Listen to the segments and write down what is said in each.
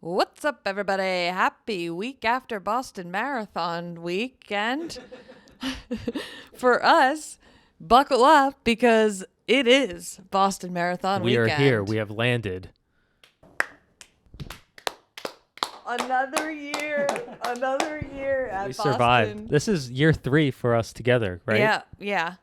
What's up, everybody? Happy week after Boston Marathon weekend. For us, buckle up because it is Boston Marathon weekend. We are here. We have landed. Another year at We Boston. survived. This is year 3 for us together, right? Yeah.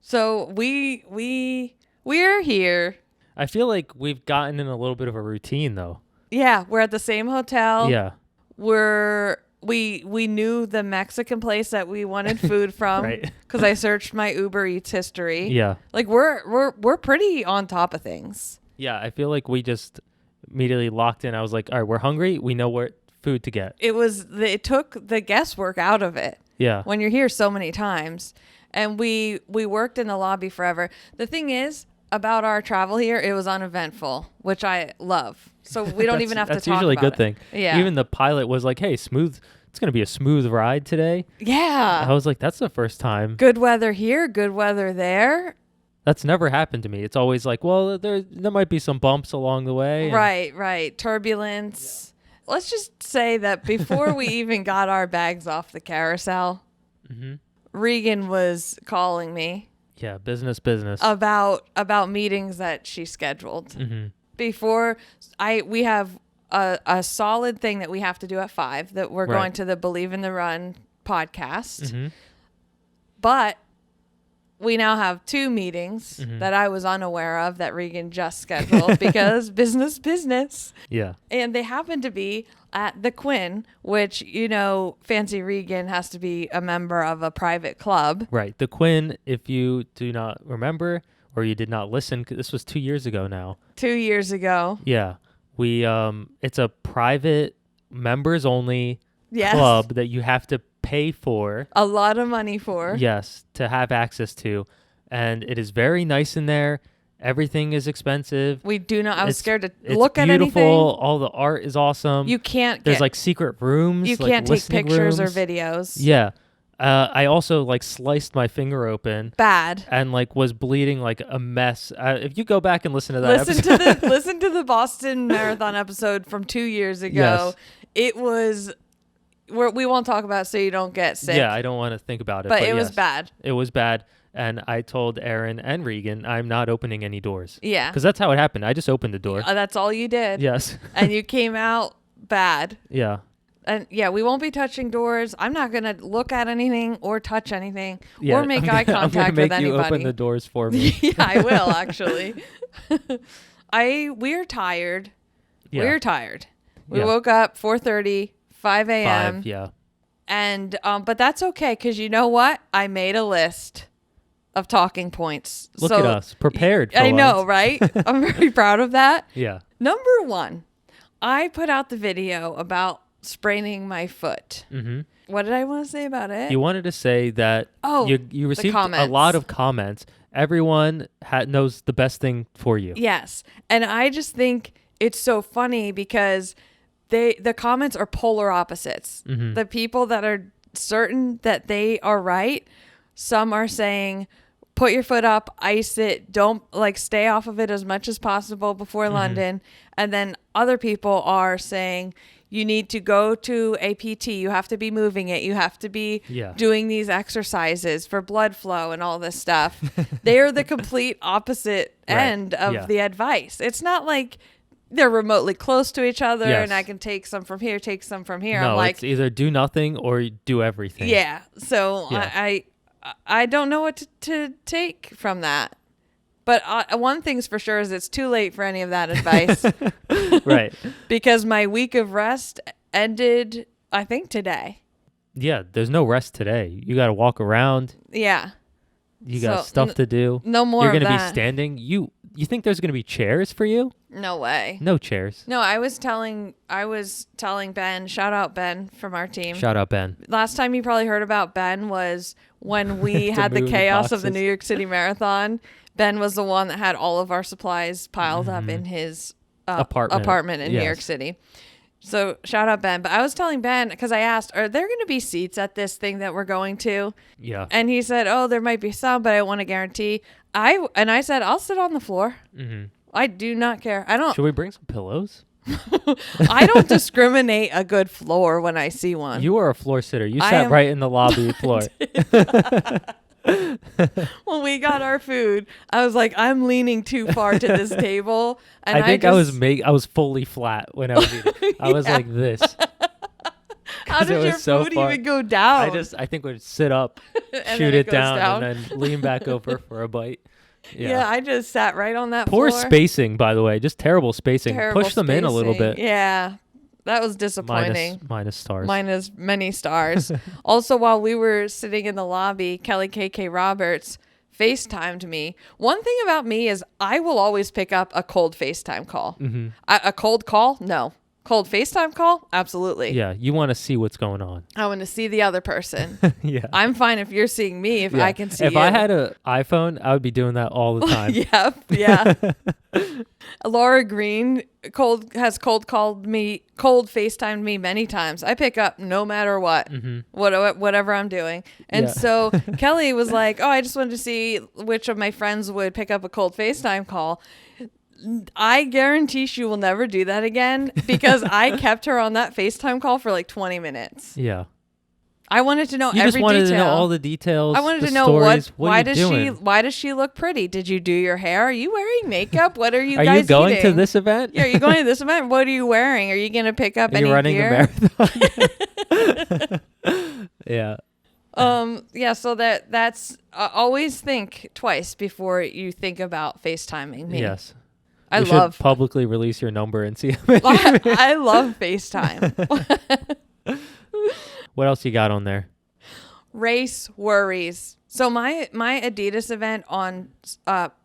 So we're here. I feel like we've gotten in a little bit of a routine, though. Yeah, we're at the same hotel. Yeah. We knew the Mexican place that we wanted food from, Right. Because I searched my Uber Eats history. Yeah. Like we're pretty on top of things. Yeah, I feel like we just immediately locked in. I was like, all right, we're hungry. We know what food to get. It took the guesswork out of it. Yeah. When you're here so many times, and we worked in the lobby forever. The thing is about our travel here, it was uneventful, which I love. So we don't even have to talk about it. That's usually a good thing. Yeah. Even the pilot was like, hey, smooth. It's going to be a smooth ride today. Yeah. I was like, that's the first time. Good weather here, good weather there. That's never happened to me. It's always like, well, there might be some bumps along the way. Right. Turbulence. Let's just say that before we even got our bags off the carousel, Regan was calling me. Yeah, business. About meetings that she scheduled. Mm-hmm. Before we have a solid thing that we have to do at 5 that we're going to the Believe in the Run podcast. Mm-hmm. But we now have 2 meetings that I was unaware of that Regan just scheduled because business. Yeah. And they happen to be at the Quinn, which, Fancy Regan has to be a member of a private club. Right. The Quinn, if you do not remember or you did not listen, this was 2 years ago now. 2 years ago. Yeah. It's a private members only club that you have to pay for. A lot of money for. Yes, to have access to. And it is very nice in there. Everything is expensive. We do not. I was scared to it's look at anything. It's beautiful. All the art is awesome. You can't. There's like secret rooms. You like can't take pictures rooms. or videos. Yeah. I also sliced my finger open. Bad. And was bleeding like a mess. If you go back and listen to that listen to the Boston Marathon episode from 2 years ago. Yes. It was. We won't talk about it so you don't get sick. Yeah, I don't want to think about it. But it was bad. It was bad. And I told Aaron and Regan, I'm not opening any doors. Yeah. Because that's how it happened. I just opened the door. That's all you did. Yes. And you came out bad. Yeah. And yeah, we won't be touching doors. I'm not going to look at anything or touch anything or make eye contact with anybody. I'm going to make you open the doors for me. Yeah, I will actually. We're tired. Yeah. We're tired. We woke up 4:30, 5 a.m. 5, yeah. And but that's okay because you know what? I made a list of talking points. Look at us, prepared for I know, right? I'm very proud of that. Yeah. Number 1, I put out the video about spraining my foot. Mm-hmm. What did I want to say about it? You wanted to say that you received a lot of comments. Everyone knows the best thing for you. Yes. And I just think it's so funny because the comments are polar opposites. Mm-hmm. The people that are certain that they are right, some are saying, put your foot up, ice it, don't stay off of it as much as possible before London. And then other people are saying, you need to go to a PT. You have to be moving it. You have to be doing these exercises for blood flow and all this stuff. They're the complete opposite end of the advice. It's not like they're remotely close to each other and I can take some from here, take some from here. No, I'm it's either do nothing or do everything. Yeah. So I don't know what to take from that. But one thing's for sure is it's too late for any of that advice. Right. Because my week of rest ended, I think, today. Yeah, there's no rest today. You got to walk around. Yeah. You got stuff to do. No more. You're going to be standing. You think there's going to be chairs for you? No way. No chairs. No, I was telling Ben, shout out Ben from our team. Shout out Ben. Last time you probably heard about Ben was when we had the chaos of the New York City Marathon. Ben was the one that had all of our supplies piled up in his apartment in New York City. So shout out Ben. But I was telling Ben, because I asked, are there going to be seats at this thing that we're going to? Yeah. And he said, oh, there might be some, but I want to guarantee. I said, I'll sit on the floor. Mm-hmm. I do not care. I don't. Should we bring some pillows? I don't discriminate a good floor when I see one. You are a floor sitter. You sat right in the lobby floor. When we got our food, I was like, I'm leaning too far to this table. And I think I was fully flat when I was eating. I was like this. How did your food even go down? I think we'd sit up, shoot it down, and then lean back over for a bite. Yeah, I just sat right on that Poor floor. spacing, by the way. Just terrible spacing. Push them in a little bit. Yeah, that was disappointing. Minus stars. Minus many stars. Also, while we were sitting in the lobby, Kelly KK Roberts FaceTimed me. One thing about me is I will always pick up a cold FaceTime call. Mm-hmm. A cold call? No. Cold FaceTime call? Absolutely. Yeah, you want to see what's going on. I want to see the other person. Yeah. I'm fine if you're seeing me, if I can see you. If I had an iPhone, I would be doing that all the time. Yep, yeah. Laura Green has cold FaceTimed me many times. I pick up no matter what, whatever I'm doing. And so Kelly was like, oh, I just wanted to see which of my friends would pick up a cold FaceTime call. I guarantee she will never do that again because I kept her on that FaceTime call for like 20 minutes. Yeah. I wanted to know every detail. You just wanted to know all the details. I wanted to know why does she look pretty? Did you do your hair? Are you wearing makeup? What are you guys eating? Are you going to this event? Yeah, are you going to this event? What are you wearing? Are you going to pick up any gear? Are you running a marathon? Yeah. Yeah, so that's always think twice before you think about FaceTiming me. Yes. I should publicly release your number and see how many. I love FaceTime. What else you got on there? Race worries. So my Adidas event on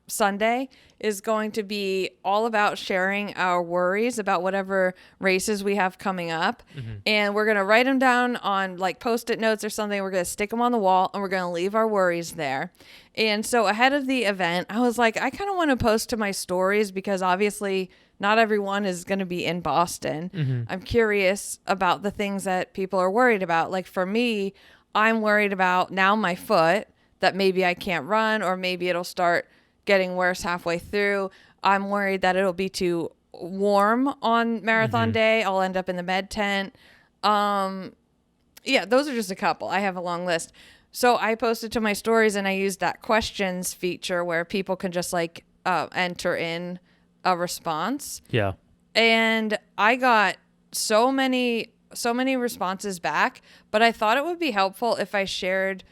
Sunday is going to be all about sharing our worries about whatever races we have coming up. Mm-hmm. And we're going to write them down on like Post-it notes or something. We're going to stick them on the wall and we're going to leave our worries there. And so ahead of the event, I was like, I kind of want to post to my stories because obviously not everyone is going to be in Boston. Mm-hmm. I'm curious about the things that people are worried about. Like for me, I'm worried about now my foot, that maybe I can't run or maybe it'll start getting worse halfway through. I'm worried that it'll be too warm on marathon day. I'll end up in the med tent. Yeah, those are just a couple. I have a long list. So I posted to my stories and I used that questions feature where people can just like enter in a response. Yeah. And I got so many responses back, but I thought it would be helpful if I shared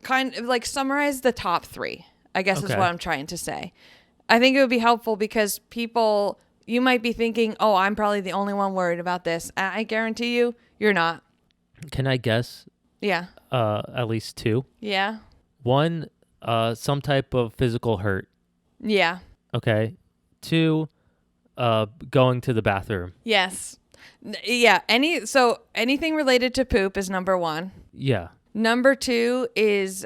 kind of like summarize the top 3. I guess is what I'm trying to say. I think it would be helpful because people, you might be thinking, oh, I'm probably the only one worried about this. I guarantee you, you're not. Can I guess? Yeah. At least 2. Yeah. 1, some type of physical hurt. Yeah. Okay. 2, going to the bathroom. Yes. Yeah. Anything related to poop is number 1. Yeah. Number 2 is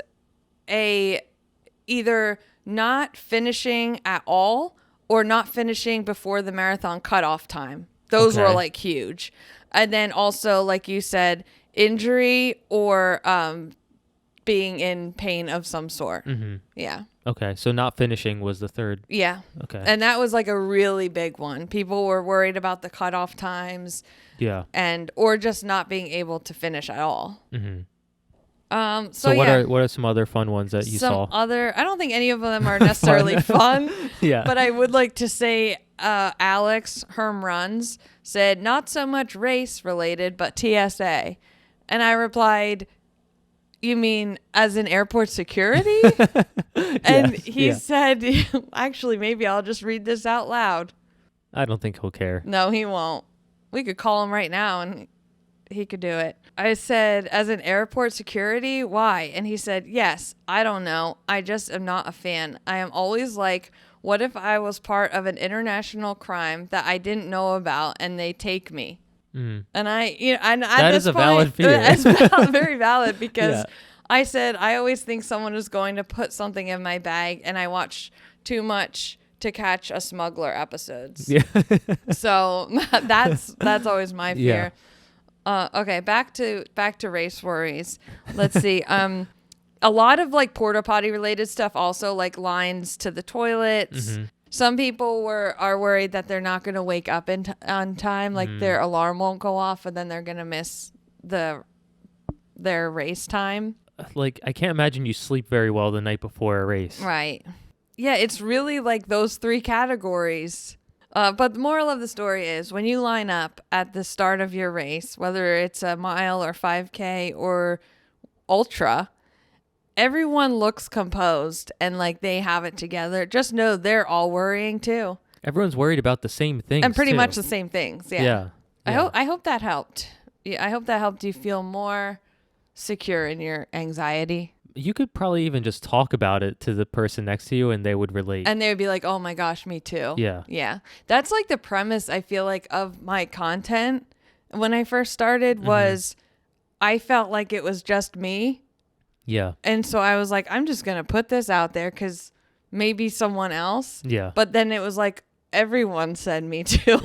either not finishing at all or not finishing before the marathon cutoff time. Those were like huge. And then also, like you said, injury or being in pain of some sort. Mm-hmm. Yeah. Okay. So not finishing was the third. Yeah. Okay. And that was like a really big one. People were worried about the cutoff times. Yeah. Or just not being able to finish at all. Mm-hmm. So what are some other fun ones that you saw? I don't think any of them are necessarily fun. Yeah. But I would like to say Alex Herm Runs said not so much race related, but TSA. And I replied, you mean as in airport security? And he said, actually, maybe I'll just read this out loud. I don't think he'll care. No, he won't. We could call him right now and he could do it. I said, as an airport security, why? And he said, yes, I don't know. I just am not a fan. I am always like, what if I was part of an international crime that I didn't know about and they take me? Mm. And that is a valid fear. It's very valid because I said, I always think someone is going to put something in my bag and I watch too much To Catch a Smuggler episodes. Yeah. So that's always my fear. Yeah. Okay, back to race worries. Let's see. A lot of like porta potty related stuff, also like lines to the toilets. Mm-hmm. Some people are worried that they're not going to wake up on time, like their alarm won't go off, and then they're going to miss their race time. Like, I can't imagine you sleep very well the night before a race. Right. Yeah, it's really like those 3 categories. But the moral of the story is when you line up at the start of your race, whether it's a mile or 5K or ultra, everyone looks composed and like they have it together. Just know they're all worrying too. Everyone's worried about the same things. And pretty much the same things. Yeah. Yeah. I hope that helped. Yeah, I hope that helped you feel more secure in your anxiety. You could probably even just talk about it to the person next to you and they would relate. And they would be like, oh my gosh, me too. Yeah. Yeah. That's like the premise, I feel like, of my content when I first started was I felt like it was just me. Yeah. And so I was like, I'm just going to put this out there because maybe someone else. Yeah. But then it was like, everyone said me too.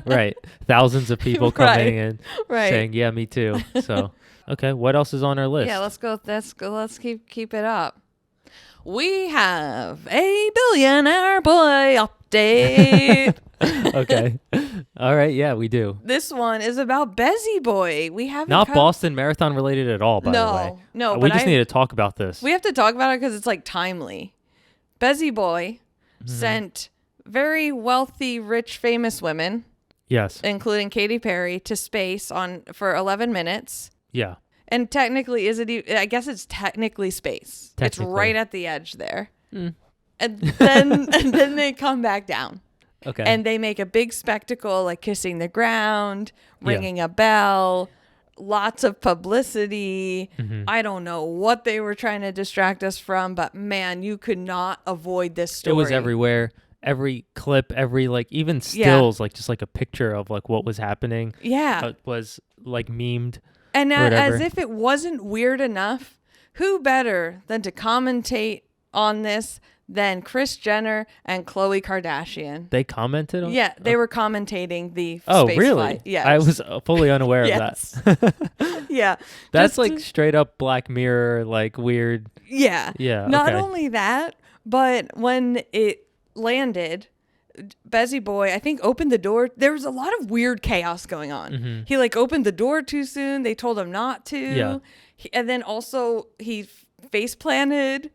Right. Thousands of people coming in saying, yeah, me too. So, okay. What else is on our list? Yeah, let's go. Let's keep it up. We have a billionaire boy update. Okay. All right. Yeah, we do. This one is about Bezzy Boy. We haven't not Boston Marathon related at all, by the way. No, we just need to talk about this. We have to talk about it because it's like timely. Bezzy Boy sent very wealthy, rich, famous women, yes, including Katy Perry, to space for 11 minutes. Yeah. And technically, I guess it's technically space. It's right at the edge there. And then they come back down. Okay. And they make a big spectacle, like kissing the ground, ringing a bell, lots of publicity. I don't know what they were trying to distract us from, but man, you could not avoid this story. It was everywhere. Every clip, even stills, like just like a picture of like what was happening. Yeah. Was like memed. And as if it wasn't weird enough, who better than to commentate on this than Kris Jenner and Khloe Kardashian? They commented on? Yeah, they were commentating the space really? flight. Yes. I was fully unaware of that. Yeah. That's like straight up Black Mirror, like weird. Yeah. Yeah. Not only that, but when it landed, Bezzy Boy, I think, opened the door. There was a lot of weird chaos going on. He like opened the door too soon. They told him not to. Yeah. And then also he face planted.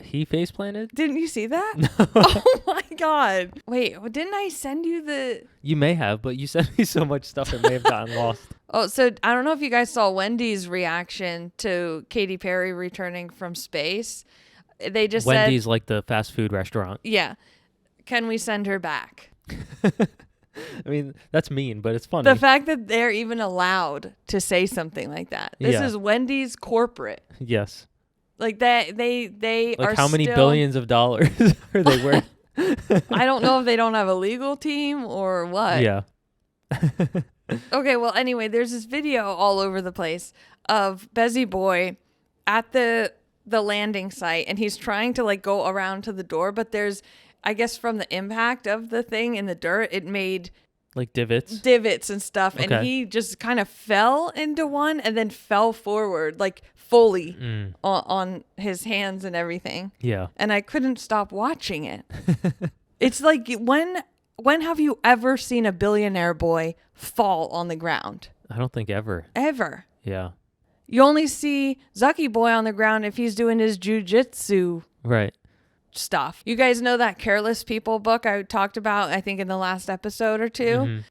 He face planted? Didn't you see that? No. Oh my God. Wait, didn't I send you the... You may have, but you sent me so much stuff it may have gotten lost. Oh, so I don't know if you guys saw Wendy's reaction to Katy Perry returning from space. They just Wendy's said... like the fast food restaurant. Yeah. Can we send her back? I mean, that's mean, but it's funny. The fact that they're even allowed to say something like that. This is Wendy's corporate. Yes. Like they like are how many billions of dollars are they worth? I don't know if they don't have a legal team or what. Yeah. Okay, well, anyway, there's this video all over the place of Bezzy Boy at the landing site, and he's trying to like go around to the door, but there's, I guess from the impact of the thing in the dirt, it made like divots and stuff. Okay. And he just kind of fell into one and then fell forward like fully on his hands and everything. Yeah. And I couldn't stop watching it. It's like, when have you ever seen a billionaire boy fall on the ground? I don't think ever. Ever. Yeah. You only see Zucky Boy on the ground if he's doing his jujitsu stuff. You guys know that Careless People book I talked about, I think in the last episode or two?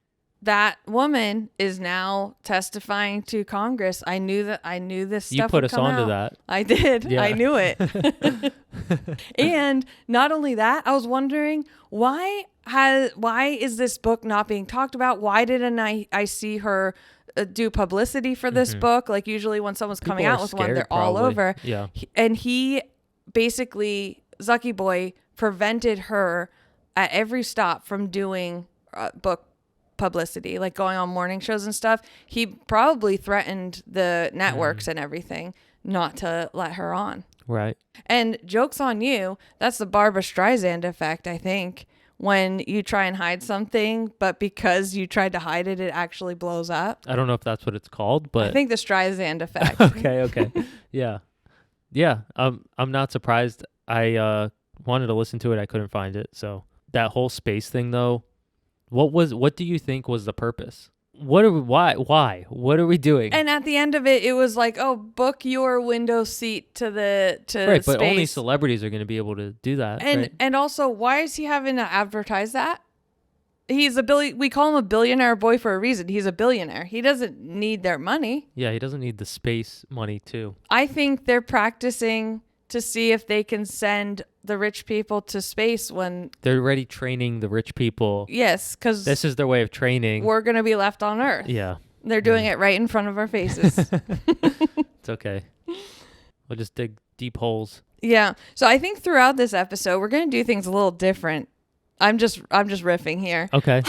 That woman is now testifying to Congress. I knew this stuff. You put us onto that. I did. Yeah. I knew it. And not only that, I was wondering why is this book not being talked about? Why didn't I see her do publicity for this book? Like usually when someone's coming out with one, they're all over. Yeah. And he basically, Zucky Boy, prevented her at every stop from doing book publicity, like going on morning shows and stuff. He probably threatened the networks and everything not to let her on. Right. And joke's on you. That's the Barbra Streisand effect, I think. When you try and hide something, but because you tried to hide it, it actually blows up. I don't know if that's what it's called, but... I think the Streisand effect. Okay. Yeah. Yeah. I'm not surprised. I wanted to listen to it. I couldn't find it, so... that whole space thing though, what do you think was the purpose? Why? What are we doing? And at the end of it, it was like, oh, book your window seat to right, space. But only celebrities are going to be able to do that. And also, why is he having to advertise that? He's we call him a billionaire boy for a reason. He's a billionaire. He doesn't need their money. Yeah, he doesn't need the space money too. I think they're practicing to see if they can send the rich people to space when they're already training the rich people. Yes, because this is their way of training. We're going to be left on Earth. Yeah. They're doing it right in front of our faces. It's okay. We'll just dig deep holes. Yeah. So I think throughout this episode, we're going to do things a little different. I'm just riffing here. Okay.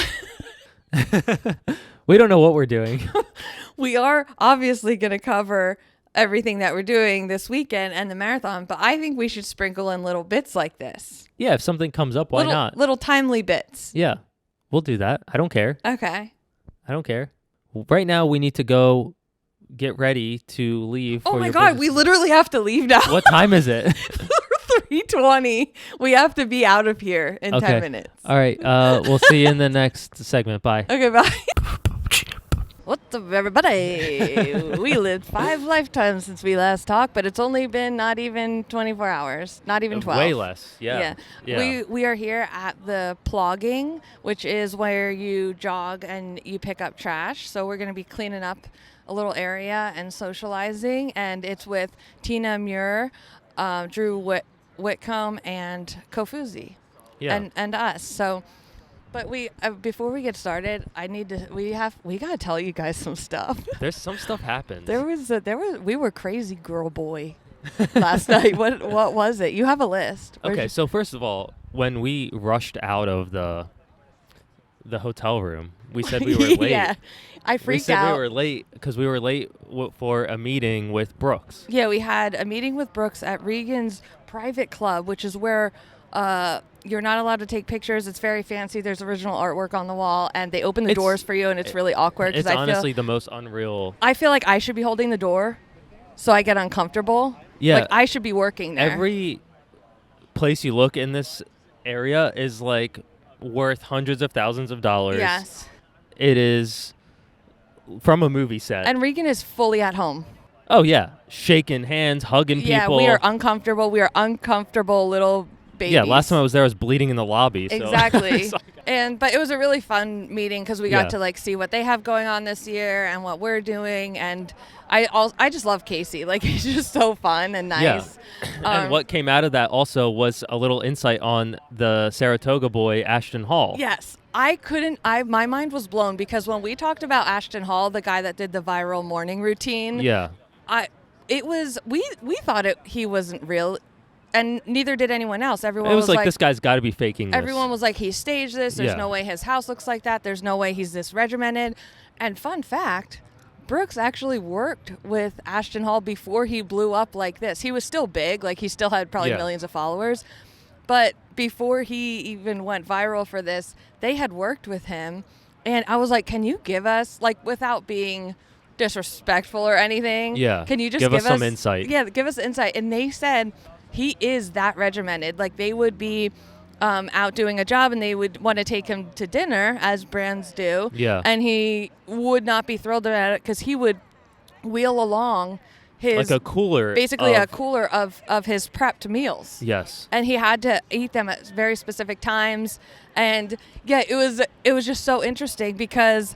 We don't know what we're doing. We are obviously going to cover everything that we're doing this weekend and the marathon, but I think we should sprinkle in little bits like this. Yeah, if something comes up, why not? Little timely bits. Yeah, we'll do that. I don't care. Okay. I don't care. Right now, we need to go get ready to leave. Oh my God, we literally have to leave now. What time is it? 3:20. We have to be out of here in 10 minutes. All right. We'll see you in the next segment. Bye. Okay, bye. What's up, everybody? We lived 5 lifetimes since we last talked, but it's only been not even 24 hours, not even 12. Way less. Yeah. We are here at the Plogging, which is where you jog and you pick up trash. So we're going to be cleaning up a little area and socializing, and it's with Tina Muir, Drew Whitcomb, and Kofuzi, and us. So. But we before we get started, we gotta tell you guys some stuff. There's some stuff happened. We were crazy girl boy last night. What was it? You have a list. Okay, so first of all, when we rushed out of the hotel room, we said we were late. Yeah, I freaked out. We said we were late because we were late for a meeting with Brooks. Yeah, we had a meeting with Brooks at Regan's private club, which is where you're not allowed to take pictures. It's very fancy. There's original artwork on the wall, and they open the doors for you, and it's really awkward. It's honestly the most unreal. I feel like I should be holding the door, so I get uncomfortable. Yeah. Like I should be working there. Every place you look in this area is like worth hundreds of thousands of dollars. Yes. It is from a movie set. And Regan is fully at home. Oh, yeah. Shaking hands, hugging people. Yeah, we are uncomfortable. We are uncomfortable little babies. Yeah, last time I was there, I was bleeding in the lobby. Exactly. So. But it was a really fun meeting because we got to like see what they have going on this year and what we're doing. And I just love Casey. Like, he's just so fun and nice. Yeah. And what came out of that also was a little insight on the Saratoga boy, Ashton Hall. Yes. My mind was blown because when we talked about Ashton Hall, the guy that did the viral morning routine. Yeah. We thought he wasn't real. And neither did anyone else. Everyone was like, this guy's got to be faking this. Everyone was like, he staged this. There's no way his house looks like that. There's no way he's this regimented. And fun fact, Brooks actually worked with Ashton Hall before he blew up like this. He was still big. Like, he still had probably millions of followers. But before he even went viral for this, they had worked with him. And I was like, can you give us, like, without being disrespectful or anything, can you just give us some insight? Yeah, give us insight. And they said he is that regimented. Like, they would be out doing a job and they would want to take him to dinner, as brands do. Yeah. And he would not be thrilled about it because he would wheel along his... Like a cooler. Basically a cooler of his prepped meals. Yes. And he had to eat them at very specific times. And, yeah, it was just so interesting because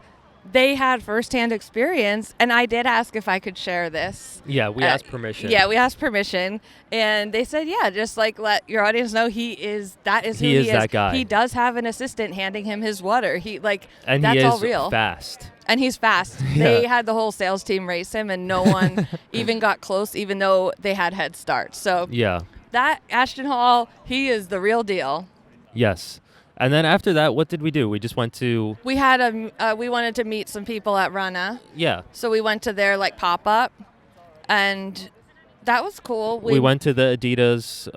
they had firsthand experience, and I did ask if I could share this. Yeah, we asked permission. Yeah, we asked permission, and they said, yeah, just like let your audience know he is who he is. That guy. He does have an assistant handing him his water. And that's he is all real. Fast. And he's fast. Yeah. They had the whole sales team race him, and no one even got close, even though they had head start. So that Ashton Hall, he is the real deal. Yes. And then after that, what did we do? We just went to... We had we wanted to meet some people at Rana. Yeah. So we went to their, like, pop-up, and that was cool. We went to the Adidas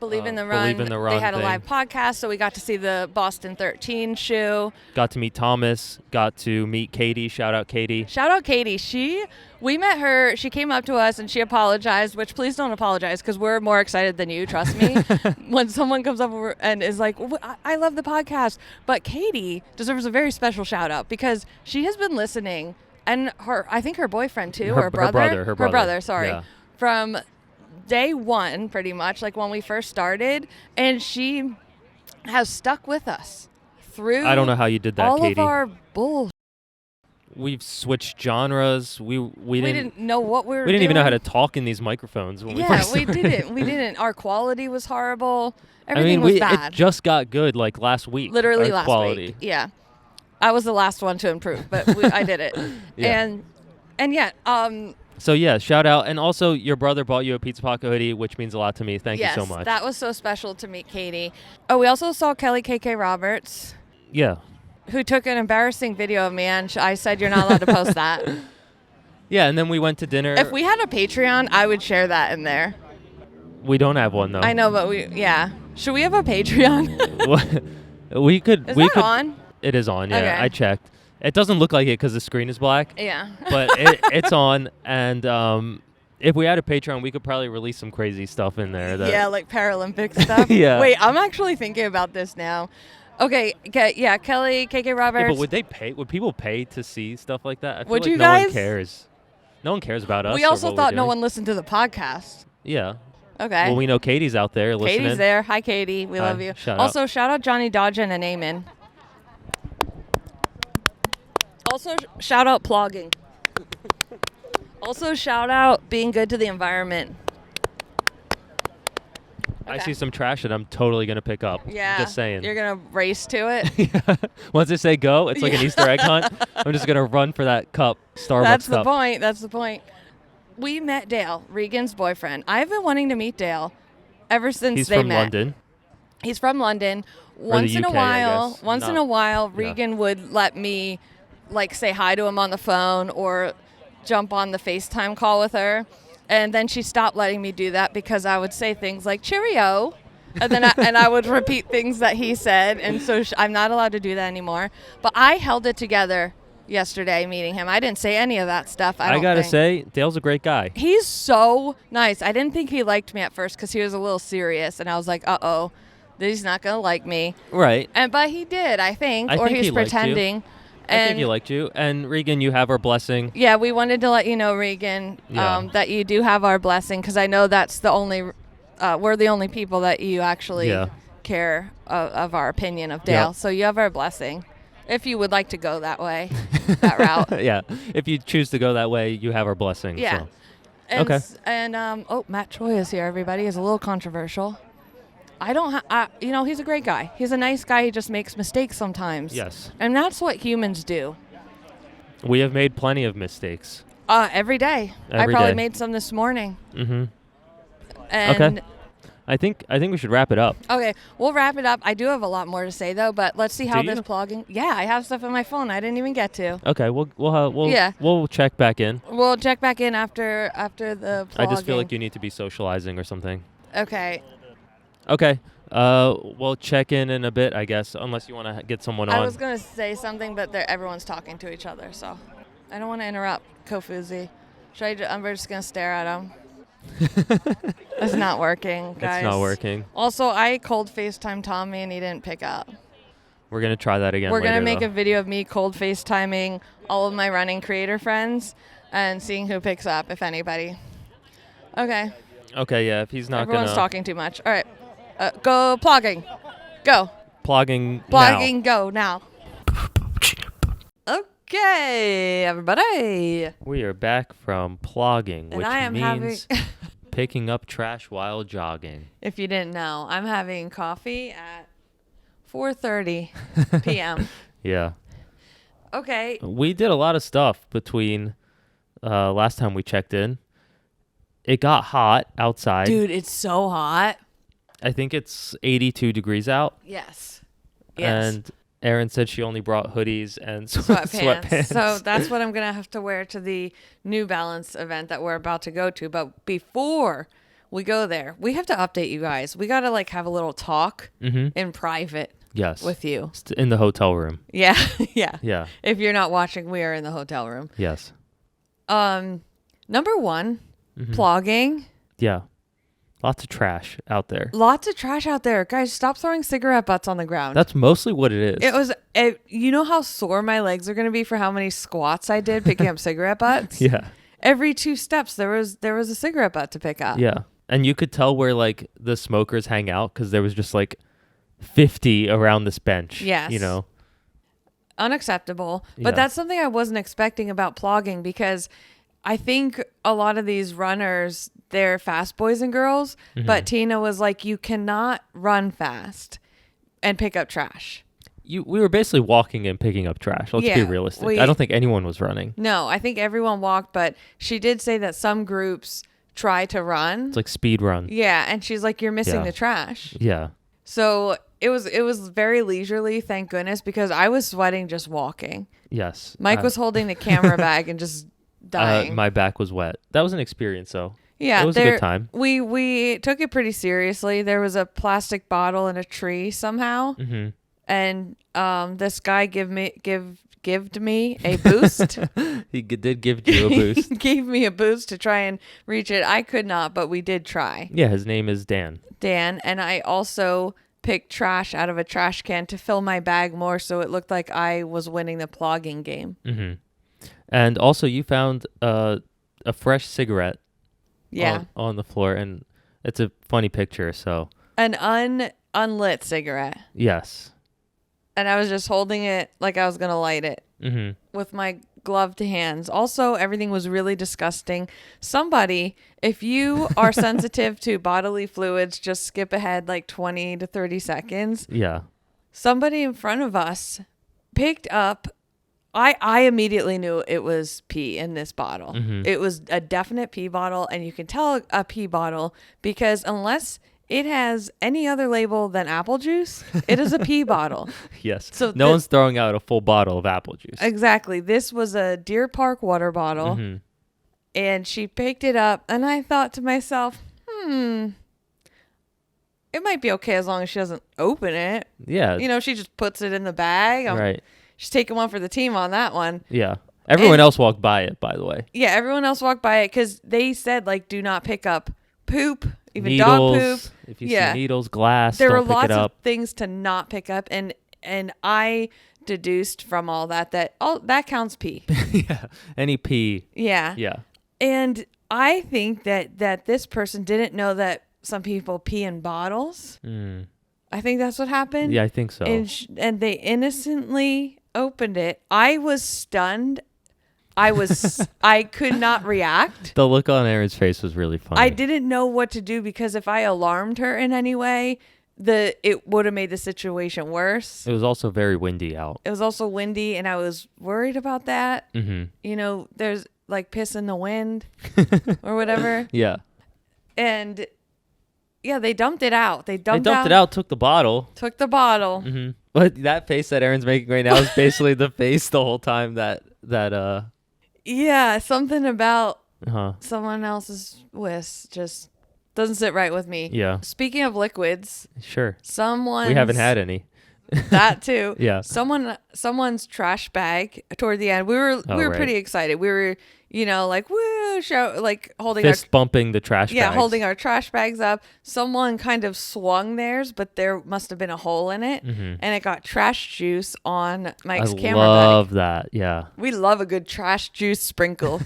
Believe in the Run. They had a live podcast, so we got to see the Boston 13 shoe. Got to meet Thomas. Got to meet Katie. Shout out Katie. Shout out Katie. We met her. She came up to us and she apologized, which please don't apologize because we're more excited than you, trust me. When someone comes up and is like, I love the podcast. But Katie deserves a very special shout out because she has been listening, and I think her boyfriend too, her brother, yeah. From day one, pretty much, like when we first started, and she has stuck with us through. I don't know how you did that, all Katie. All of our bull. We've switched genres. We didn't know what we were. We didn't even know how to talk in these microphones when we first started. We didn't. Our quality was horrible. Everything was bad. It just got good like last week. Literally last quality. week. Yeah, I was the last one to improve, but I did it. Yeah. And yeah. So yeah, shout out. And also your brother bought you a Pizza Pocket hoodie, which means a lot to me. Thank you so much. That was so special to meet Katie. Oh, we also saw Kelly KK Roberts. Yeah. Who took an embarrassing video of me, and I said you're not allowed to post that. Yeah, and then we went to dinner. If we had a Patreon, I would share that in there. We don't have one though. I know, but should we have a Patreon? we could. Is that on? It is on. Yeah, okay. I checked. It doesn't look like it because the screen is black. Yeah. But it's on, and if we had a Patreon, we could probably release some crazy stuff in there. Like Paralympic stuff. Yeah. Wait, I'm actually thinking about this now. Okay, yeah, Kelly, KK Roberts. Yeah, but would they pay? Would people pay to see stuff like that? I feel would like you no guys? one cares. No one cares about us. We also thought no one listened to the podcast. Yeah. Okay. Well, we know Katie's out there listening. Katie's there. Hi, Katie. We love you. Shout out Johnny Dodgen and Aean. Also, shout out plogging. Also, shout out being good to the environment. Okay. I see some trash that I'm totally going to pick up. Yeah. Just saying. You're going to race to it? Yeah. Once they say go, it's like an Easter egg hunt. I'm just going to run for that cup, Starbucks cup. That's the point. We met Dale, Regan's boyfriend. I've been wanting to meet Dale ever since they met. He's from London. He's from London. Once in a while, Regan would let me say hi to him on the phone or jump on the FaceTime call with her. And then she stopped letting me do that because I would say things like cheerio. And then I would repeat things that he said. And so I'm not allowed to do that anymore. But I held it together yesterday meeting him. I didn't say any of that stuff. I got to say, Dale's a great guy. He's so nice. I didn't think he liked me at first because he was a little serious. And I was like, uh-oh, he's not going to like me. Right. But he did, I think. Or he's pretending. I think he liked you. And Regan, you have our blessing. Yeah, we wanted to let you know, Regan, that you do have our blessing because I know that's the only, we're the only people that you actually care of our opinion of Dale. Yep. So you have our blessing if you would like to go that way, that route. Yeah, if you choose to go that way, you have our blessing. Yeah. So. And, And Matt Choi is here, everybody. He's a little controversial. He's a great guy. He's a nice guy. He just makes mistakes sometimes. Yes. And that's what humans do. We have made plenty of mistakes. Every day. I probably made some this morning. Mm-hmm. And okay. I think we should wrap it up. Okay, we'll wrap it up. I do have a lot more to say though, but let's see how this plogging. Yeah, I have stuff on my phone I didn't even get to. Okay, we'll check back in. We'll check back in after the plogging. I just feel like you need to be socializing or something. Okay. Okay. We'll check in a bit, I guess, unless you want to get someone on. I was going to say something, but everyone's talking to each other, so I don't want to interrupt Kofuzi. I'm just going to stare at him. It's not working, guys. It's not working. Also, I cold FaceTime Tommy, and he didn't pick up. We're going to try that again We're going to make though. a video of me cold FaceTiming all of my running creator friends and seeing who picks up, if anybody. Okay. Okay, yeah, if he's not going to... Everyone's talking too much. All right. Go plogging. Go. Plogging go now. Okay, everybody. We are back from plogging, which means picking up trash while jogging. If you didn't know, I'm having coffee at 4:30 p.m. Yeah. Okay. We did a lot of stuff between last time we checked in. It got hot outside. Dude, it's so hot. I think it's 82 degrees out. Yes. And Erin said she only brought hoodies and sweatpants. So that's what I'm going to have to wear to the New Balance event that we're about to go to. But before We go there. We have to update you guys. We got to like have a little talk in private. Yes. With you. In the hotel room. Yeah. Yeah. Yeah. If you're not watching, we are in the hotel room. Yes. Number one, plogging. Yeah. Lots of trash out there. Guys, stop throwing cigarette butts on the ground. That's mostly what it is. You know how sore my legs are going to be for how many squats I did picking up cigarette butts? Yeah. Every 2 steps, there was a cigarette butt to pick up. Yeah. And you could tell where like the smokers hang out because there was just like 50 around this bench. Yes. You know? Unacceptable. But that's something I wasn't expecting about plogging because I think a lot of these runners, they're fast boys and girls. But Tina was like, you cannot run fast and pick up trash. We were basically walking and picking up trash. Let's be realistic. I don't think anyone was running. No, I think everyone walked, but she did say that some groups try to run. It's like speed run. Yeah, and she's like, you're missing the trash. Yeah. So it was very leisurely, thank goodness, because I was sweating just walking. Yes. Mike was holding the camera bag and just dying. My back was wet. That was an experience, though. Yeah, it was a good time. We took it pretty seriously. There was a plastic bottle in a tree somehow, and this guy gave me a boost. He did give you a boost. He gave me a boost to try and reach it. I could not, but we did try. Yeah, his name is Dan. And I also picked trash out of a trash can to fill my bag more, so it looked like I was winning the plogging game. And also, you found a fresh cigarette. Yeah. On the floor, and it's a funny picture. So an unlit cigarette. Yes. And I was just holding it like I was gonna light it with my gloved hands. Also, everything was really disgusting. Somebody, if you are sensitive to bodily fluids, just skip ahead like 20 to 30 seconds. Yeah. Somebody in front of us picked up. I immediately knew it was pee in this bottle. It was a definite pee bottle, and you can tell a pee bottle because unless it has any other label than apple juice, it is a pee bottle. Yes. So no one's throwing out a full bottle of apple juice. Exactly. This was a Deer Park water bottle, and she picked it up, and I thought to myself, it might be okay as long as she doesn't open it. Yeah. You know, she just puts it in the bag. Right. She's taking one for the team on that one. Yeah. Everyone else walked by it, by the way. Yeah, everyone else walked by it because they said, like, do not pick up poop, even needles, dog poop. If you see needles, glass, there don't were pick it lots up. of things to not pick up, and I deduced from all that that counts pee. Yeah, any pee. Yeah. Yeah. And I think that this person didn't know that some people pee in bottles. I think that's what happened. Yeah, I think so. And they innocently opened it. I was stunned. I could not react. The look on Aaron's face was really funny. I didn't know what to do because if I alarmed her in any way, it would have made the situation worse. It was also very windy out. It was also windy, and I was worried about that. You know, there's like piss in the wind or whatever. Yeah. And yeah, they dumped it out. They dumped it out, took the bottle. But that face that Aaron's making right now is basically the face the whole time that yeah, something about someone else's whiz just doesn't sit right with me. Yeah. Speaking of liquids, sure. We haven't had any. That too. Yeah. Someone's trash bag toward the end. We were pretty excited. We were, like woo, show, like holding fist bumping the trash bags. Yeah, holding our trash bags up. Someone kind of swung theirs, but there must have been a hole in it, and it got trash juice on Mike's camera bag. I love that. Yeah. We love a good trash juice sprinkle.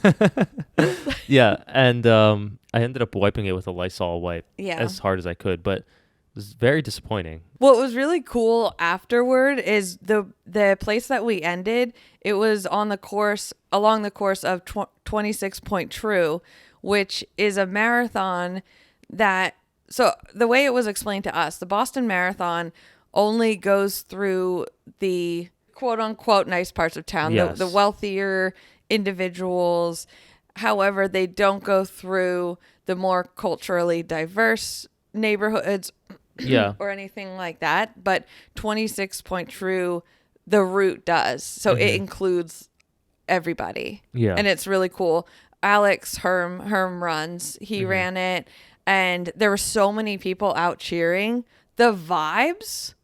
Yeah, and I ended up wiping it with a Lysol wipe as hard as I could, but it was very disappointing. What was really cool afterward is the place that we ended. It was along the course of 26 Point True, which is a marathon that. So the way it was explained to us, the Boston Marathon only goes through the quote unquote nice parts of town, the wealthier individuals. However, they don't go through the more culturally diverse neighborhoods. Yeah. Or anything like that. But 26 Point True, the route does. So it includes everybody. Yeah. And it's really cool. Alex Herm runs. He ran it. and there were so many people out cheering. The vibes.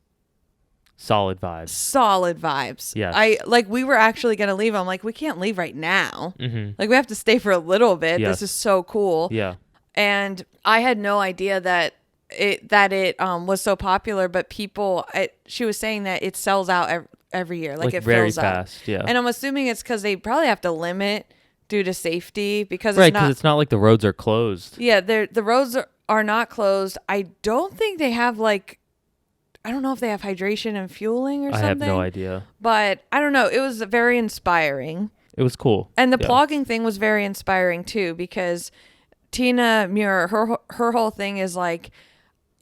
Solid vibes. Solid vibes. Yes. We were actually going to leave. I'm like, we can't leave right now. Mm-hmm. Like, we have to stay for a little bit. Yes. This is so cool. Yeah. And I had no idea that it was so popular, but she was saying that it sells out every year. Like it very fills fast. up. Yeah. And I'm assuming it's because they probably have to limit due to safety because it's not like the roads are closed. Yeah. The roads are not closed. I don't think they have I don't know if they have hydration and fueling or something. I have no idea. But I don't know. It was very inspiring. It was cool. And the plogging thing was very inspiring too, because Tina Muir, her whole thing is like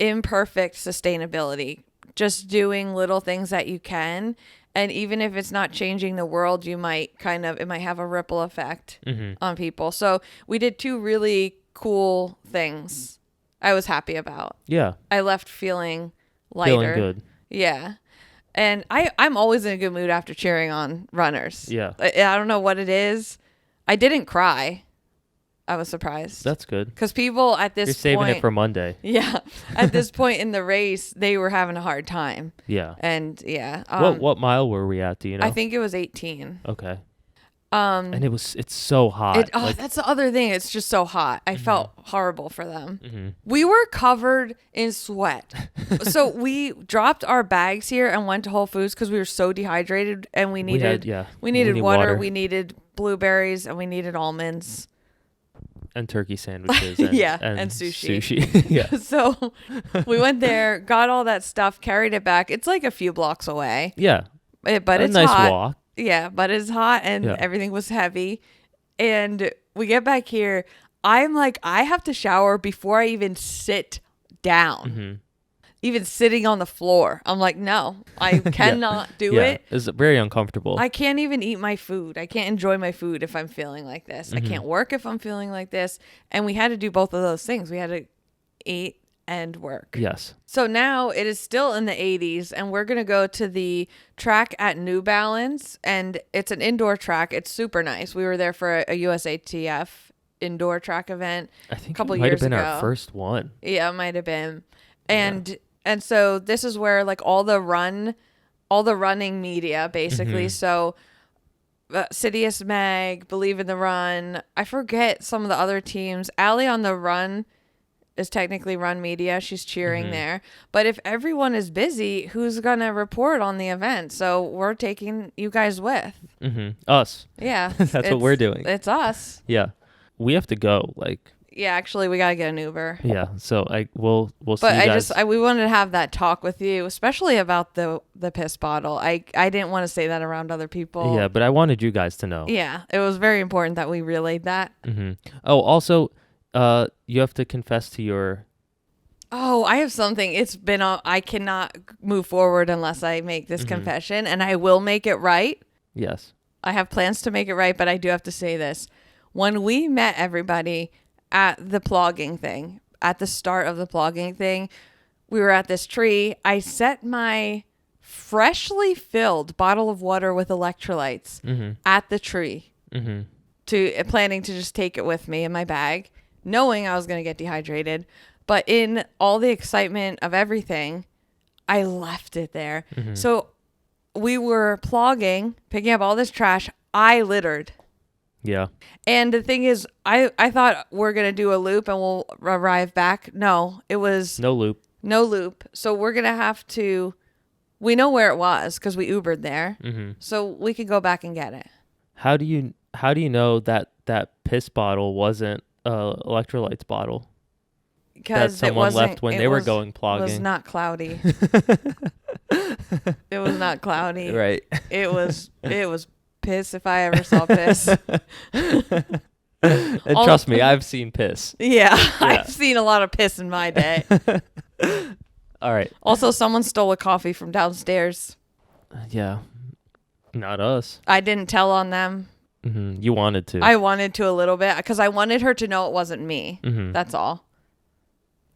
imperfect sustainability, just doing little things that you can. And even if it's not changing the world, it might have a ripple effect on people. So we did 2 really cool things I was happy about. Yeah. I left feeling lighter. Feeling good. Yeah. And I'm always in a good mood after cheering on runners. Yeah. I don't know what it is. I didn't cry. I was surprised. That's good. Because people at this You're saving it for Monday. Yeah. At this point in the race, they were having a hard time. Yeah. And yeah. What mile were we at? Do you know? I think it was 18. Okay. And it's so hot. That's the other thing. It's just so hot. I felt horrible for them. Mm-hmm. We were covered in sweat. So we dropped our bags here and went to Whole Foods because we were so dehydrated and we needed water. We needed blueberries and we needed almonds. And turkey sandwiches. And sushi. Yeah. So we went there, got all that stuff, carried it back. It's like a few blocks away. Yeah. But it's nice hot. Walk. Yeah, but it's hot and everything was heavy. And we get back here. I'm like, I have to shower before I even sit down. Mm-hmm. Even sitting on the floor. I'm like, no, I cannot do it. It's very uncomfortable. I can't even eat my food. I can't enjoy my food if I'm feeling like this. I can't work if I'm feeling like this. And we had to do both of those things. We had to eat and work. Yes. So now it is still in the 80s and we're going to go to the track at New Balance, and it's an indoor track. It's super nice. We were there for a USATF indoor track event I think a couple it might years have been ago. Our first one. Yeah, it might have been. And so this is where like all the running media basically. So Sidious Mag, Believe in the Run. I forget some of the other teams. Allie on the Run is technically Run Media. She's cheering there. But if everyone is busy, who's going to report on the event? So we're taking you guys with. Us. Yeah. That's what we're doing. It's us. Yeah. We have to go. Yeah, actually, we got to get an Uber. Yeah. So we'll see but you guys. we wanted to have that talk with you, especially about the piss bottle. I didn't want to say that around other people. Yeah, but I wanted you guys to know. Yeah. It was very important that we relayed that. Oh, also, you have to confess to your... Oh, I have something. It's been I cannot move forward unless I make this confession, and I will make it right. Yes. I have plans to make it right, but I do have to say this. When we met everybody at the plogging thing, at the start of the plogging thing, we were at this tree. I set my freshly filled bottle of water with electrolytes at the tree, planning to just take it with me in my bag, knowing I was going to get dehydrated. But in all the excitement of everything, I left it there. So we were plogging, picking up all this trash. I littered. Yeah. And the thing is, I thought we're going to do a loop and we'll arrive back. No, it was... No loop. No loop. So we're going to have to... We know where it was because we Ubered there. So we can go back and get it. How do you know that piss bottle wasn't electrolytes bottle? Because that someone left when they were going plogging. It was not cloudy. It was not cloudy. Right. It was piss if I ever saw piss. And trust me, I've seen piss. Yeah, I've seen a lot of piss in my day. All right. Also, someone stole a coffee from downstairs. Yeah. Not us. I didn't tell on them. You wanted to. I wanted to a little bit because I wanted her to know it wasn't me. That's all.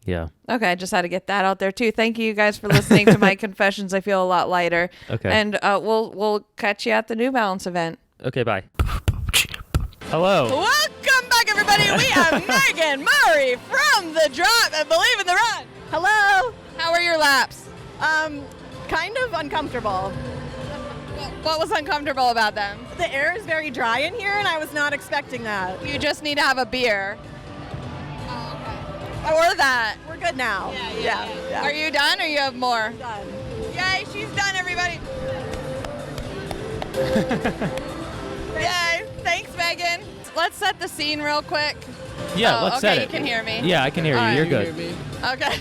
Yeah. Okay, I just had to get that out there too. Thank you guys for listening to my confessions. I feel a lot lighter. Okay. And we'll catch you at the New Balance event. Okay, bye. Hello. Welcome back, everybody. everybody. We have Megan Murray from The Drop and Believe in the Run. Hello. How are your laps? Kind of uncomfortable. What was uncomfortable about them? The air is very dry in here, and I was not expecting that. You just need to have a beer. Oh, okay. Or that. We're good now. Yeah. Are you done or you have more? Done. Yay, she's done, everybody. Yay. Thanks, Megan. Let's set the scene real quick. Yeah, let's set it. Okay, you can hear me. Yeah, I can hear you. Right. You're good. Okay.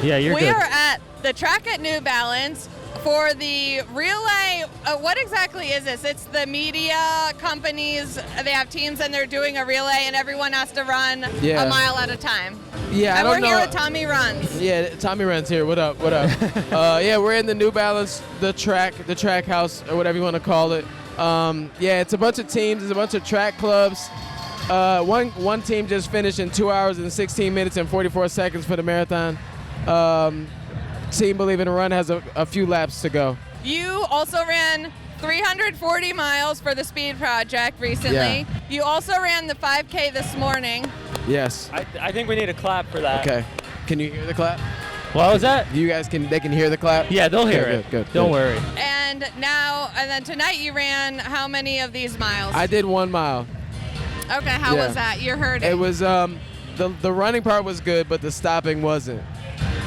Yeah, you're good. We are at the track at New Balance for the relay. What exactly is this? It's the media companies. They have teams and they're doing a relay, and everyone has to run a mile at a time. Yeah, and I don't know. We're here with Tommy Runs. Yeah, Tommy Runs here. What up? Yeah, we're in the New Balance, the track house, or whatever you want to call it. Yeah, it's a bunch of teams. It's a bunch of track clubs. One team just finished in 2 hours and 16 minutes and 44 seconds for the marathon. Team Believe in a Run has a few laps to go. You also ran 340 miles for the Speed Project recently. Yeah. You also ran the 5K this morning. Yes. I think we need a clap for that. Okay. Can you hear the clap? What was that? You guys they can hear the clap? Yeah, they'll hear it. Good. Don't worry. And then tonight you ran how many of these miles? I did 1 mile. Okay, how was that? You're hurting. It was the running part was good, but the stopping wasn't.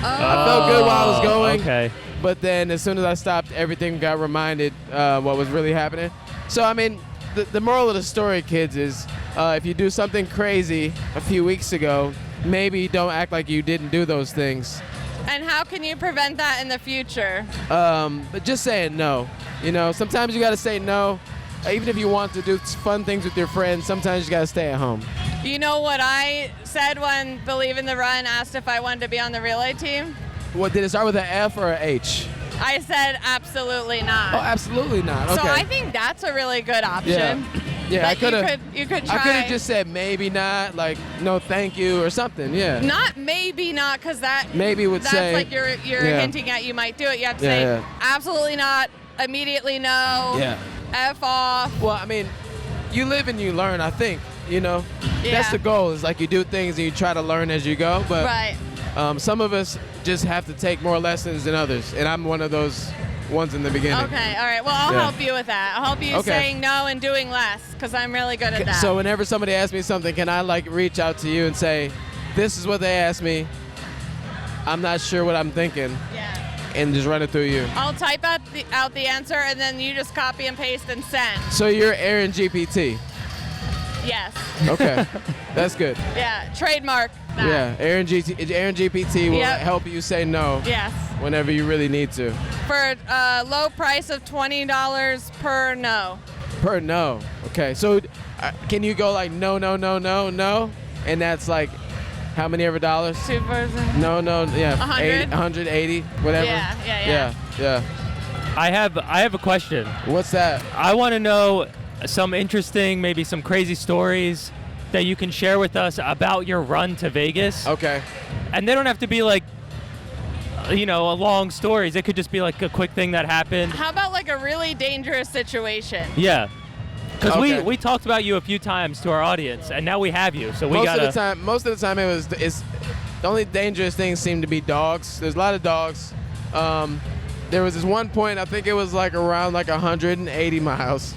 I felt good while I was going. Okay. But then as soon as I stopped, everything got reminded what was really happening. So, I mean, the moral of the story, kids, is if you do something crazy a few weeks ago, maybe don't act like you didn't do those things. And how can you prevent that in the future? But just saying no. You know, sometimes you got to say no. Even if you want to do fun things with your friends, sometimes you got to stay at home. You know what I said when Believe in the Run asked if I wanted to be on the relay team? What, did it start with an F or an H? I said absolutely not. Oh, absolutely not. Okay. So I think that's a really good option. Yeah, I could have. You could try. I could have just said maybe not, like no thank you or something. Yeah. Not maybe not, because that maybe would that's say. That's like you're hinting at you might do it. You have to say absolutely not, immediately no. Yeah. F off. Well, I mean, you live and you learn. I think that's the goal. Is like you do things and you try to learn as you go. But right. Some of us just have to take more lessons than others, and I'm one of those ones in the beginning. Okay, all right. Well, I'll help you with that. I'll help you saying no and doing less, because I'm really good at that. So whenever somebody asks me something, can I like reach out to you and say, this is what they asked me. I'm not sure what I'm thinking. Yeah. And just run it through you. I'll type out the answer, and then you just copy and paste and send. So you're Aean GPT. Yes. Okay, that's good. Yeah, trademark that. Yeah, Aean GPT will help you say no. Yes. Whenever you really need to. For a low price of $20 per no. Per no. Okay, so can you go like no, and that's like how many ever dollars? $2. No, yeah. 100. 180, whatever. Yeah. I have a question. What's that? I want to know some interesting, maybe some crazy stories that you can share with us about your run to Vegas. Okay. And they don't have to be like, long stories. It could just be like a quick thing that happened. How about like a really dangerous situation? Yeah. Because we talked about you a few times to our audience, and now we have you, so we gotta. Most of the time, it's the only dangerous things seem to be dogs. There's a lot of dogs. There was this one point, I think it was like around like 180 miles.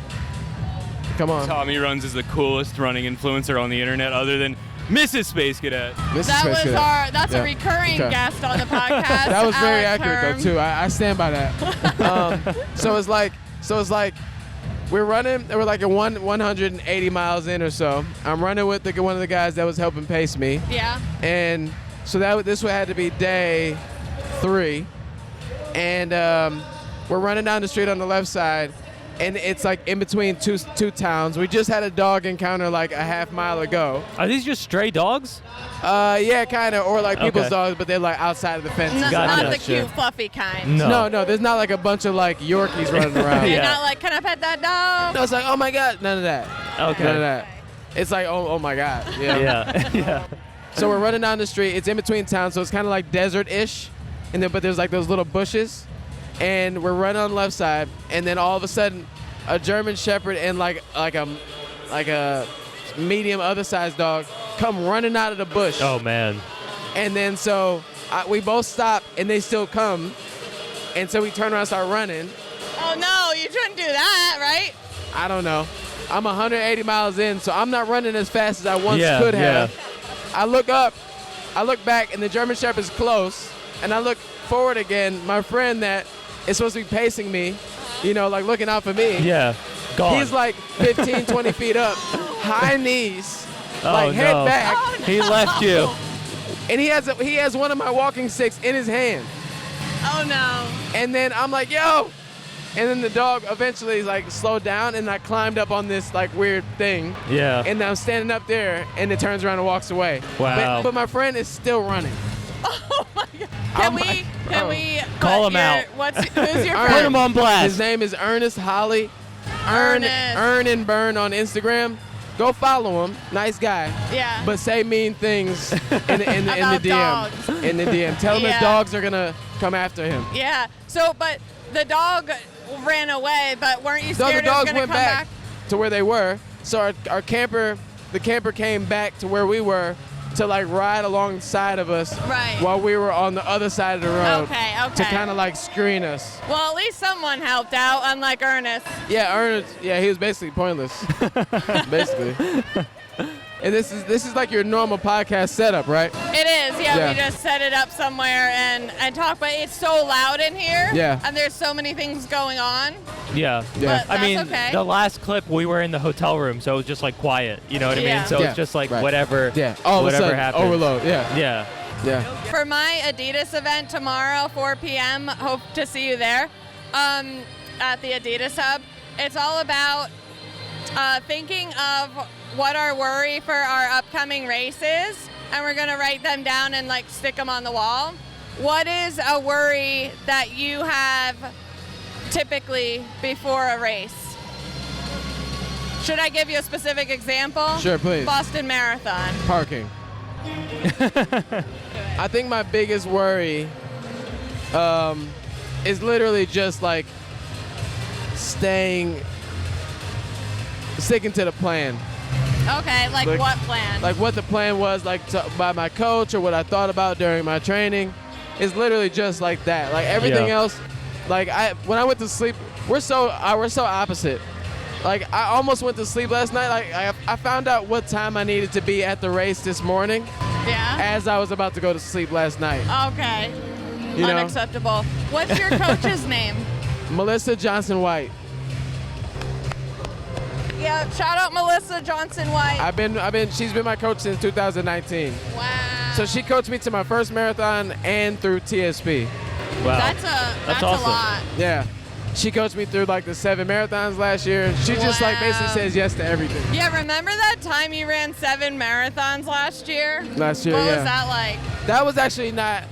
Come on. Tommy Runs is the coolest running influencer on the internet, other than Mrs. Space Cadet. That's a recurring guest on the podcast. That was very Alex accurate though too. I stand by that. So it's like. We're running. We're like 180 miles in or so. I'm running with one of the guys that was helping pace me. Yeah. And so this had to be day 3, and we're running down the street on the left side, and it's like in between two towns. We just had a dog encounter like a half mile ago. Are these just stray dogs? Yeah, kind of, or like people's dogs, but they're like outside of the fence. Not the cute, fluffy kind. No, there's not like a bunch of like Yorkies running around. You're not like, can I pet that dog? No, it's like, oh my God, none of that. Okay. None of that. It's like, oh my God. Yeah. So we're running down the street. It's in between towns, so it's kind of like desert-ish, but there's like those little bushes, and we're running on the left side, and then all of a sudden, a German Shepherd and like a medium other size dog come running out of the bush. Oh, man. And then so we both stop, and they still come. And so we turn around and start running. Oh, no, you shouldn't do that, right? I don't know. I'm 180 miles in, so I'm not running as fast as I once could have. I look up, I look back, and the German Shepherd's close. And I look forward again. My friend that is supposed to be pacing me, you know, like looking out for me. Yeah, gone. He's like 15, 20 feet up, high knees, like head back. Oh, no. He left you. And he has one of my walking sticks in his hand. Oh, no. And then I'm like, yo. And then the dog eventually like slowed down, and I climbed up on this like weird thing. Yeah. And I'm standing up there, and it turns around and walks away. Wow. But my friend is still running. Oh, my God. Can we Call him out. Who's your Put friend? him on blast. His name is Ernest Holly. Ernest. Earn and Burn on Instagram. Go follow him. Nice guy. Yeah. But say mean things in the About DM. dogs. In the DM. Tell him his Yeah. dogs are gonna come after him. Yeah. So, but the dog ran away, but weren't you So scared the it was dogs going to went come back? to where they were. So the camper came back to where we were to like ride alongside of us Right. while we were on the other side of the road. Okay. To kind of like screen us. Well, at least someone helped out, unlike Ernest. Yeah, Ernest. Yeah, he was basically pointless. Basically. And this is like your normal podcast setup, right? It is, yeah. Yeah. We just set it up somewhere and talk, but it's so loud in here. Yeah. And there's so many things going on. Yeah. Yeah. But I mean, that's okay. the last clip we were in the hotel room, so it was just like quiet. You know what I Yeah. mean? So Yeah, it's just like right. whatever. Yeah. All of a whatever sudden, happens. overload. Yeah. Yeah. Yeah. For my Adidas event tomorrow, 4 p.m., hope to see you there at the Adidas Hub. It's all about thinking of what our worry for our upcoming races, and we're going to write them down and like stick them on the wall. What is a worry that you have typically before a race? Should I give you a specific example? Sure, please. Boston Marathon. Parking. I think my biggest worry is literally just like sticking to the plan. Okay, like Like- what plan? Like what the plan was, like by my coach or what I thought about during my training, is literally just like that. Like everything Yeah. else, like when I went to sleep, we're so opposite. Like I almost went to sleep last night. Like I found out what time I needed to be at the race this morning Yeah. as I was about to go to sleep last night. Okay. You know? Unacceptable. What's your coach's name? Melissa Johnson White. Yeah, shout out Melissa Johnson White. She's been my coach since 2019. Wow. So she coached me to my first marathon and through TSP. Wow. That's awesome. a lot. Yeah. She coached me through like the 7 marathons last year. She just like basically Wow. says yes to everything. Yeah, remember that time you ran 7 marathons last year? Last year, What yeah. was that like? That was actually not.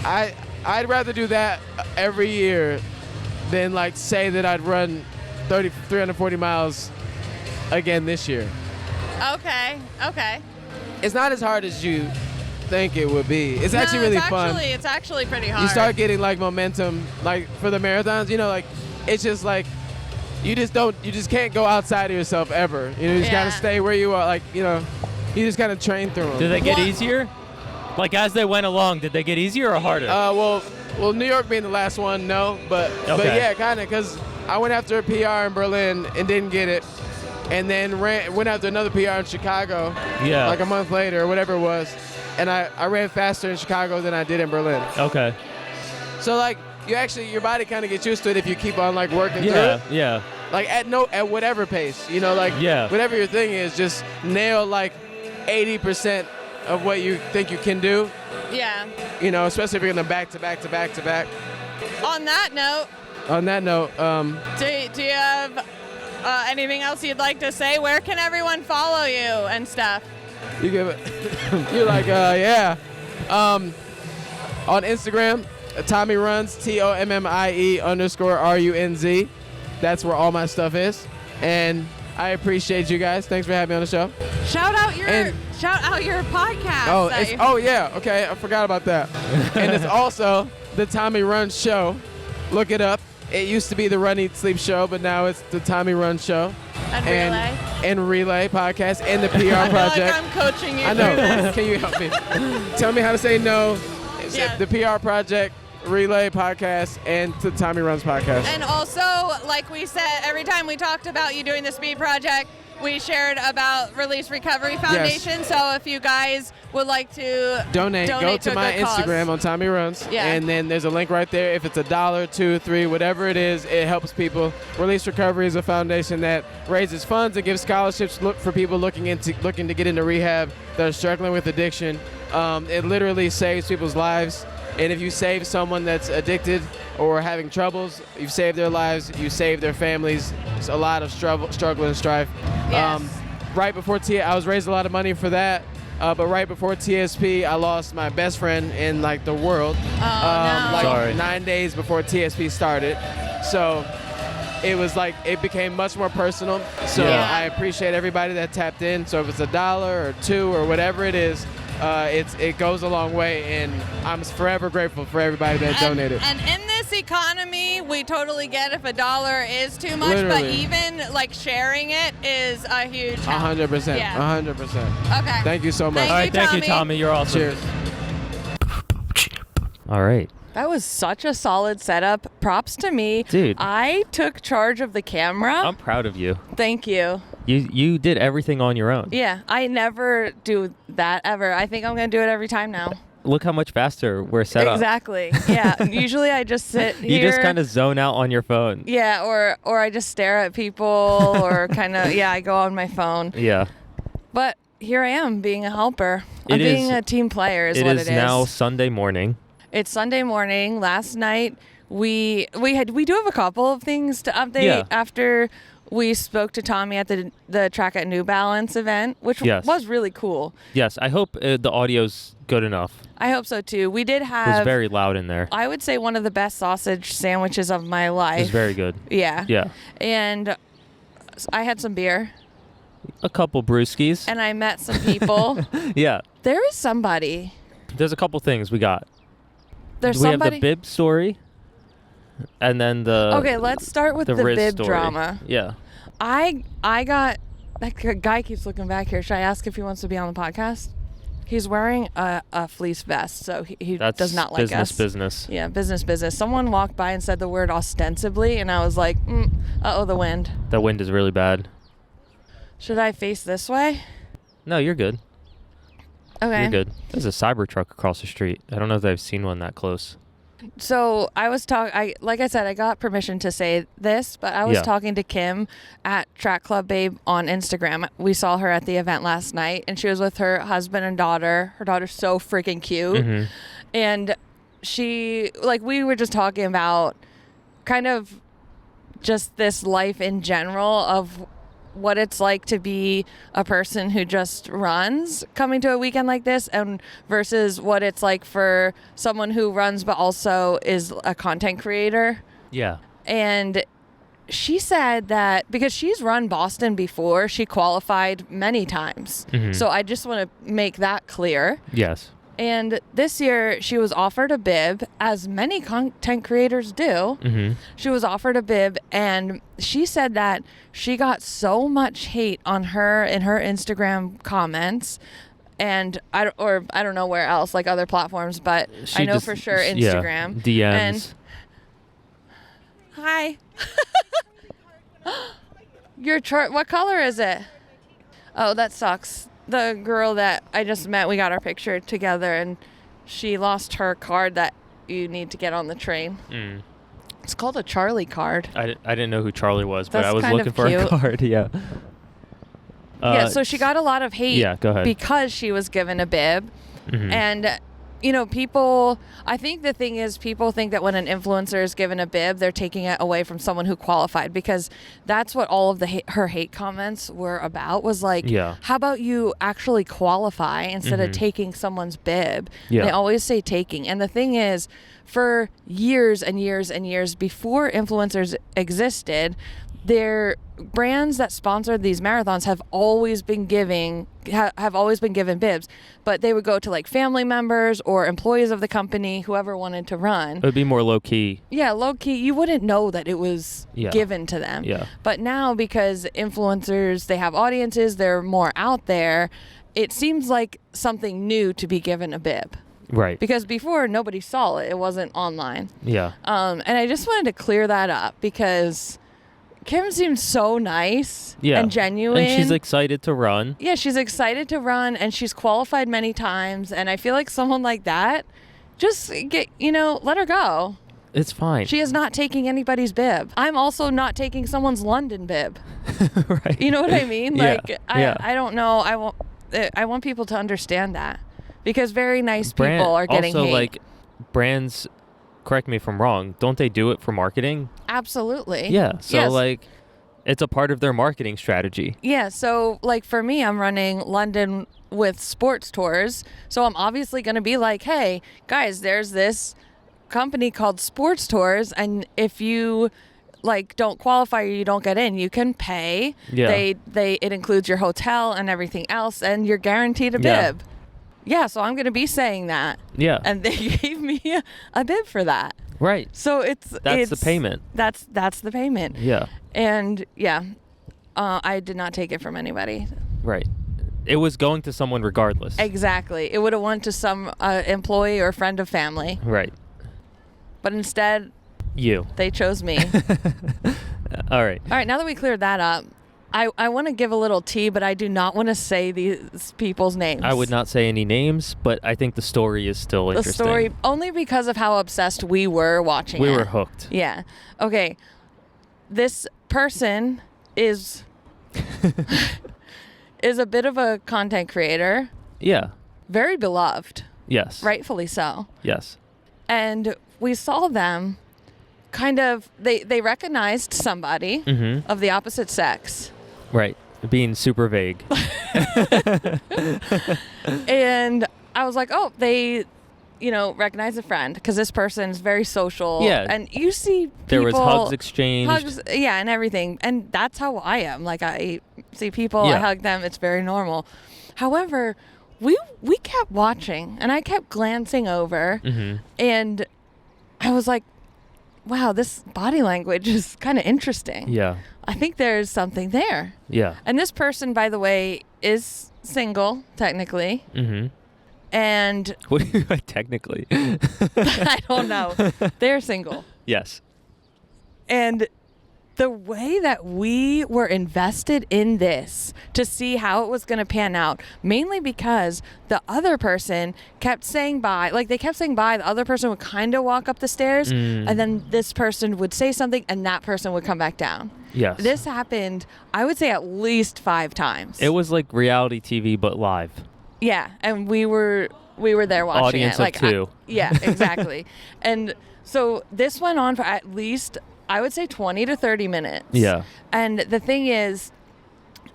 I'd rather do that every year than like say that I'd run 340 miles again this year. Okay. It's not as hard as you think it would be. It's actually really fun. It's actually pretty hard. You start getting like momentum, like for the marathons. You know, like it's just like you just can't go outside of yourself ever. You know, you just Yeah. gotta stay where you are. Like you just gotta train through them. Did they get What- easier? Like as they went along, did they get easier or harder? Well, New York being the last one, no, but Okay. yeah, kind of, because I went after a PR in Berlin and didn't get it, and then went after another PR in Chicago, Yeah. like a month later or whatever it was, and I ran faster in Chicago than I did in Berlin. Okay. So like your body kind of gets used to it if you keep on like working through Yeah. it. Yeah. Like at whatever pace, like Yeah. whatever your thing is, just nail like 80% of what you think you can do. Yeah. Especially if you're gonna back to back to back to back. On that note, On that note, do you have anything else you'd like to say? Where can everyone follow you and stuff? you give it. You're like, yeah. On Instagram, Tommy Runs, TOMMIE_RUNZ. That's where all my stuff is, and I appreciate you guys. Thanks for having me on the show. Shout out your podcast. Yeah. Okay, I forgot about that. And it's also the Tommy Runs Show. Look it up. It used to be the Run Eat Sleep Show, but now it's the Tommy Runs Show. and Relay podcast and the PR I feel project. like I'm coaching you. I know. Can you help me? Tell me how to say no. Yeah. The PR project, Relay podcast, and the Tommy Runs podcast. And also, like we said, every time we talked about you doing the speed project, we shared about Release Recovery Foundation. Yes. So if you guys would like to donate go to my Instagram cause. on Tommy Runs. Yeah. And then there's a link right there. If it's $1, $2, $3, whatever it is, it helps people. Release Recovery is a foundation that raises funds and gives scholarships for people looking to get into rehab that are struggling with addiction. It literally saves people's lives. And if you save someone that's addicted or having troubles, you've saved their lives, you save their families. It's a lot of struggle and strife. Yes. Right before I was raising a lot of money for that. But right before TSP, I lost my best friend in like the world. No. Sorry. 9 days before TSP started. So it was like, it became much more personal. So Yeah. I appreciate everybody that tapped in. So if it's $1 or $2 or whatever it is, it goes a long way, and I'm forever grateful for everybody that donated. And in this economy, we totally get if $1 is too much, Literally. but even like sharing it is a huge help. 100%. Yeah. 100%. Okay. Thank you so much. Thank All right, you, thank you, Tommy. Tommy. You're awesome. Cheers. All right. That was such a solid setup. Props to me. Dude. I took charge of the camera. I'm proud of you. Thank you. You did everything on your own. Yeah, I never do that ever. I think I'm going to do it every time now. Look how much faster we're set up. Exactly. Yeah. Usually I just sit here. You just kind of zone out on your phone. Yeah, or I just stare at people or kind of, I go on my phone. Yeah. But here I am being a helper. I'm It being is- a team player is It what is it is. now Sunday morning. It's Sunday morning. Last night we do have a couple of things to update Yeah. after we spoke to Tommy at the Track at New Balance event, which Yes. was really cool. Yes, I hope the audio's good enough. I hope so too. We did It was have, very loud in there. I would say, one of the best sausage sandwiches of my life. It was very good. Yeah. Yeah. And I had some beer A couple brewskis. and I met some people. Yeah. There is somebody. There's a couple things we got. There's We somebody. have the bib story. And then the Okay, let's start with the Riz bib story. drama. Yeah. I got, that guy keeps looking back here. Should I ask if he wants to be on the podcast? He's wearing a fleece vest, so he That's does not like us. business. Yeah, business. Someone walked by and said the word ostensibly, and I was like, uh-oh, the wind. That wind is really bad. Should I face this way? No, you're good. Okay. You're good. There's a cyber truck across the street. I don't know if I've seen one that close. So I was like I said, I got permission to say this, but I was Yeah. talking to Kim at Track Club Babe on Instagram. We saw her at the event last night, and she was with her husband and daughter. Her daughter's so freaking cute. Mhm. And we were just talking about kind of just this life in general of what it's like to be a person who just runs coming to a weekend like this, and versus what it's like for someone who runs but also is a content creator. Yeah. And she said that because she's run Boston before, she qualified many times. Mhm. So I just want to make that clear. Yes. And this year she was offered a bib, as many content creators do. Mm-hmm. She was offered a bib, and she said that she got so much hate on her in her Instagram comments, and I don't know where else, like other platforms, but I know for sure Instagram. DMs. And hi. Your chart. What color is it? Oh, that sucks. The girl that I just met, we got our picture together, and she lost her card that you need to get on the train. Mm. It's called a Charlie card. I didn't know who Charlie was, but That's I was kind looking of for a cute. card. Yeah. Yeah, so she got a lot of hate yeah, go ahead. because she was given a bib. Mhm. And, I think the thing is, people think that when an influencer is given a bib, they're taking it away from someone who qualified, because that's what all of her hate comments were about, was like, Yeah. how about you actually qualify instead of Mhm. taking someone's bib? Yeah. They always say taking. And the thing is, for years and years and years before influencers existed, their brands that sponsored these marathons have always been given bibs, but they would go to like family members or employees of the company, whoever wanted to run. It would be more low key. Yeah, low key. You wouldn't know that it was given to them. Yeah. But now, because influencers, they have audiences, they're more out there, it seems like something new to be given a bib. Right. Because before, nobody saw it. It wasn't online. Yeah. And I just wanted to clear that up because Kim seems so nice and genuine. And she's excited to run. Yeah, she's excited to run, and she's qualified many times. And I feel like someone like that, just let her go. It's fine. She is not taking anybody's bib. I'm also not taking someone's London bib. Right. You know what I mean? Like, yeah. I don't know. I want people to understand that, because very nice people are getting also, hate. like, brands, correct me if I'm wrong, don't they do it for marketing? Absolutely. Yeah. So, yes. like, it's a part of their marketing strategy. Yeah. So, like, for me, I'm running London with sports tours. So I'm obviously going to be like, hey, guys, there's this company called Sports Tours, and if you like don't qualify or you don't get in, you can pay. Yeah. It includes your hotel and everything else, and you're guaranteed a bib. Yeah, so I'm going to be saying that. Yeah. And they gave me a bib for that. Right. So that's the payment. That's the payment. Yeah. And I did not take it from anybody. Right. It was going to someone regardless. Exactly. It would have went to some employee or friend of family. Right. But instead, they chose me. All right. All right, now that we cleared that up, I want to give a little tea, but I do not want to say these people's names. I would not say any names, but I think the story is still interesting. The story, only because of how obsessed we were watching it. We were hooked. Yeah. Okay. This person is a bit of a content creator. Yeah. Very beloved. Yes. Rightfully so. Yes. And we saw them kind of, they recognized somebody of the opposite sex. Right. Being super vague. And I was like, oh, they, recognize a friend, because this person's very social. Yeah. And you see people. There was hugs exchanged. Yeah, and everything. And that's how I am. Like, I see people, I hug them. It's very normal. However, we kept watching, and I kept glancing over, and I was like, wow, this body language is kind of interesting. Yeah. I think there's something there. Yeah. And this person, by the way, is single, technically. Mm-hmm. And... What do you mean technically? I don't know. They're single. Yes. And the way that we were invested in this to see how it was going to pan out, mainly because the other person kept saying bye. Like, they kept saying bye. The other person would kind of walk up the stairs, and then this person would say something, and that person would come back down. Yes. This happened, I would say, at least 5 times. It was like reality TV, but live. Yeah, and we were there watching Audience it. Like, of 2. Yeah, exactly. And so this went on for at least, I would say, 20 to 30 minutes. Yeah. And the thing is,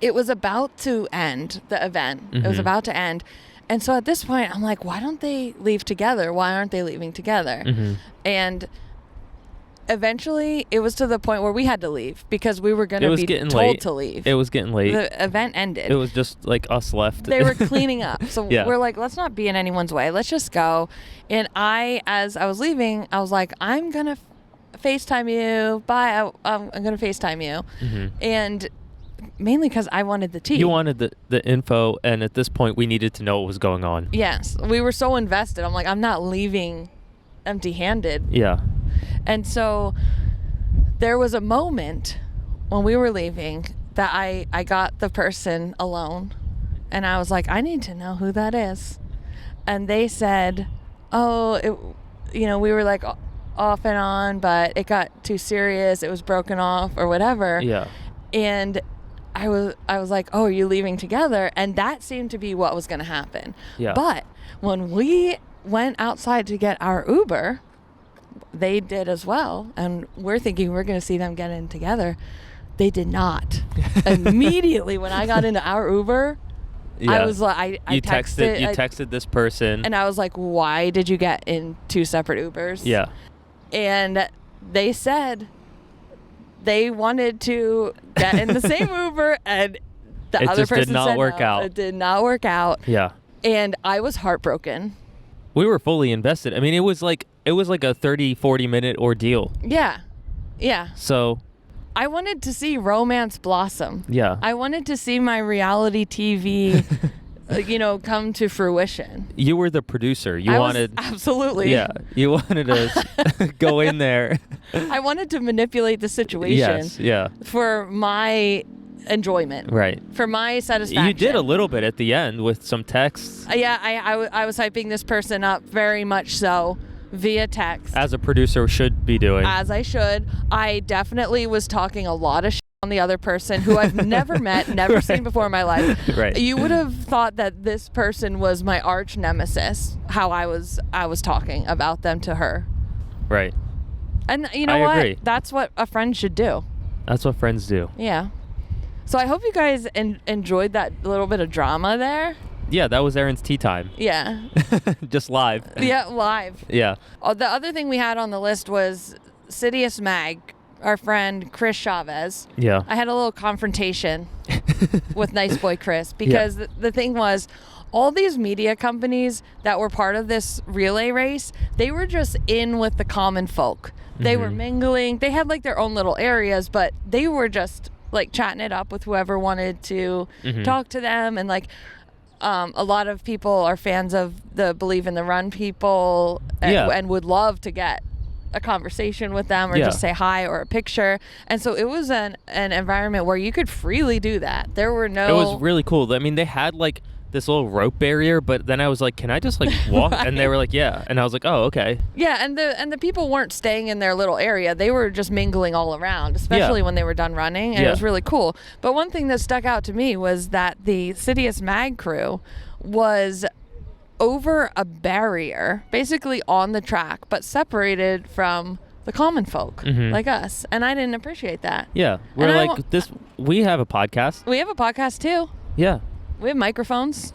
it was about to end, the event. Mm-hmm. It was about to end. And so at this point, I'm like, why don't they leave together? Why aren't they leaving together? Mm-hmm. And eventually, it was to the point where we had to leave because we were going to be told to leave. It was getting late. The event ended. It was just like us left. They were cleaning up. So we're like, let's not be in anyone's way. Let's just go. And as I was leaving, I was like, I'm going to FaceTime you. Bye. I'm going to FaceTime you. Mm-hmm. And mainly because I wanted the tea. You wanted the info. And at this point, we needed to know what was going on. Yes. We were so invested. I'm like, I'm not leaving empty-handed. Yeah. And so there was a moment when we were leaving that I got the person alone, and I was like, I need to know who that is. And they said, we were like off and on, but it got too serious. It was broken off or whatever. Yeah. And I was like, oh, are you leaving together? And that seemed to be what was going to happen. Yeah. But when we went outside to get our Uber, they did as well, and we're thinking we're going to see them get in together. They did not. Immediately when I got into our Uber, I was like, I texted this person, and I was like, why did you get in 2 separate Ubers? Yeah. And they said they wanted to get in the same Uber, and the other person did not said work no. out. It did not work out. Yeah. And I was heartbroken. We were fully invested. I mean, it was like a 30-40 minute ordeal. Yeah. Yeah. So I wanted to see romance blossom. yeah. I wanted to see my reality TV come to fruition. You were the producer. You wanted absolutely. Yeah. You wanted to go in there. I wanted to manipulate the situation. Yes. Yeah. For my enjoyment. Right. For my satisfaction. You did a little bit at the end with some texts. Yeah, I was hyping this person up very much so via text. As a producer should be doing. As I should. I definitely was talking a lot of shit on the other person who I've never met, never Right. seen before in my life. Right. You would have thought that this person was my arch nemesis, how I was talking about them to her. Right. And you know I what? agree. That's what a friend should do. That's what friends do. Yeah. So I hope you guys enjoyed that little bit of drama there. Yeah, that was Aaron's tea time. Yeah. Just live. Yeah, live. Yeah. The other thing we had on the list was Sidious Mag, our friend Chris Chavez. Yeah. I had a little confrontation with Nice Boy Chris because the thing was, all these media companies that were part of this relay race, they were just in with the common folk. They were mingling. They had like their own little areas, but they were just like chatting it up with whoever wanted to talk to them. And like a lot of people are fans of the Believe in the Run people and would love to get a conversation with them or just say hi or a picture. And so it was an environment where you could freely do that. There were no... It was really cool. I mean, they had like this little rope barrier, but then I was like, can I just like walk? Right. And they were like, yeah. And I was like, oh, okay. Yeah, and the people weren't staying in their little area. They were just mingling all around, especially when they were done running, and it was really cool. But one thing that stuck out to me was that the Sidious Mag crew was over a barrier, basically on the track, but separated from the common folk like us. And I didn't appreciate that. Yeah. We're like, we have a podcast. We have a podcast too. Yeah. We have microphones.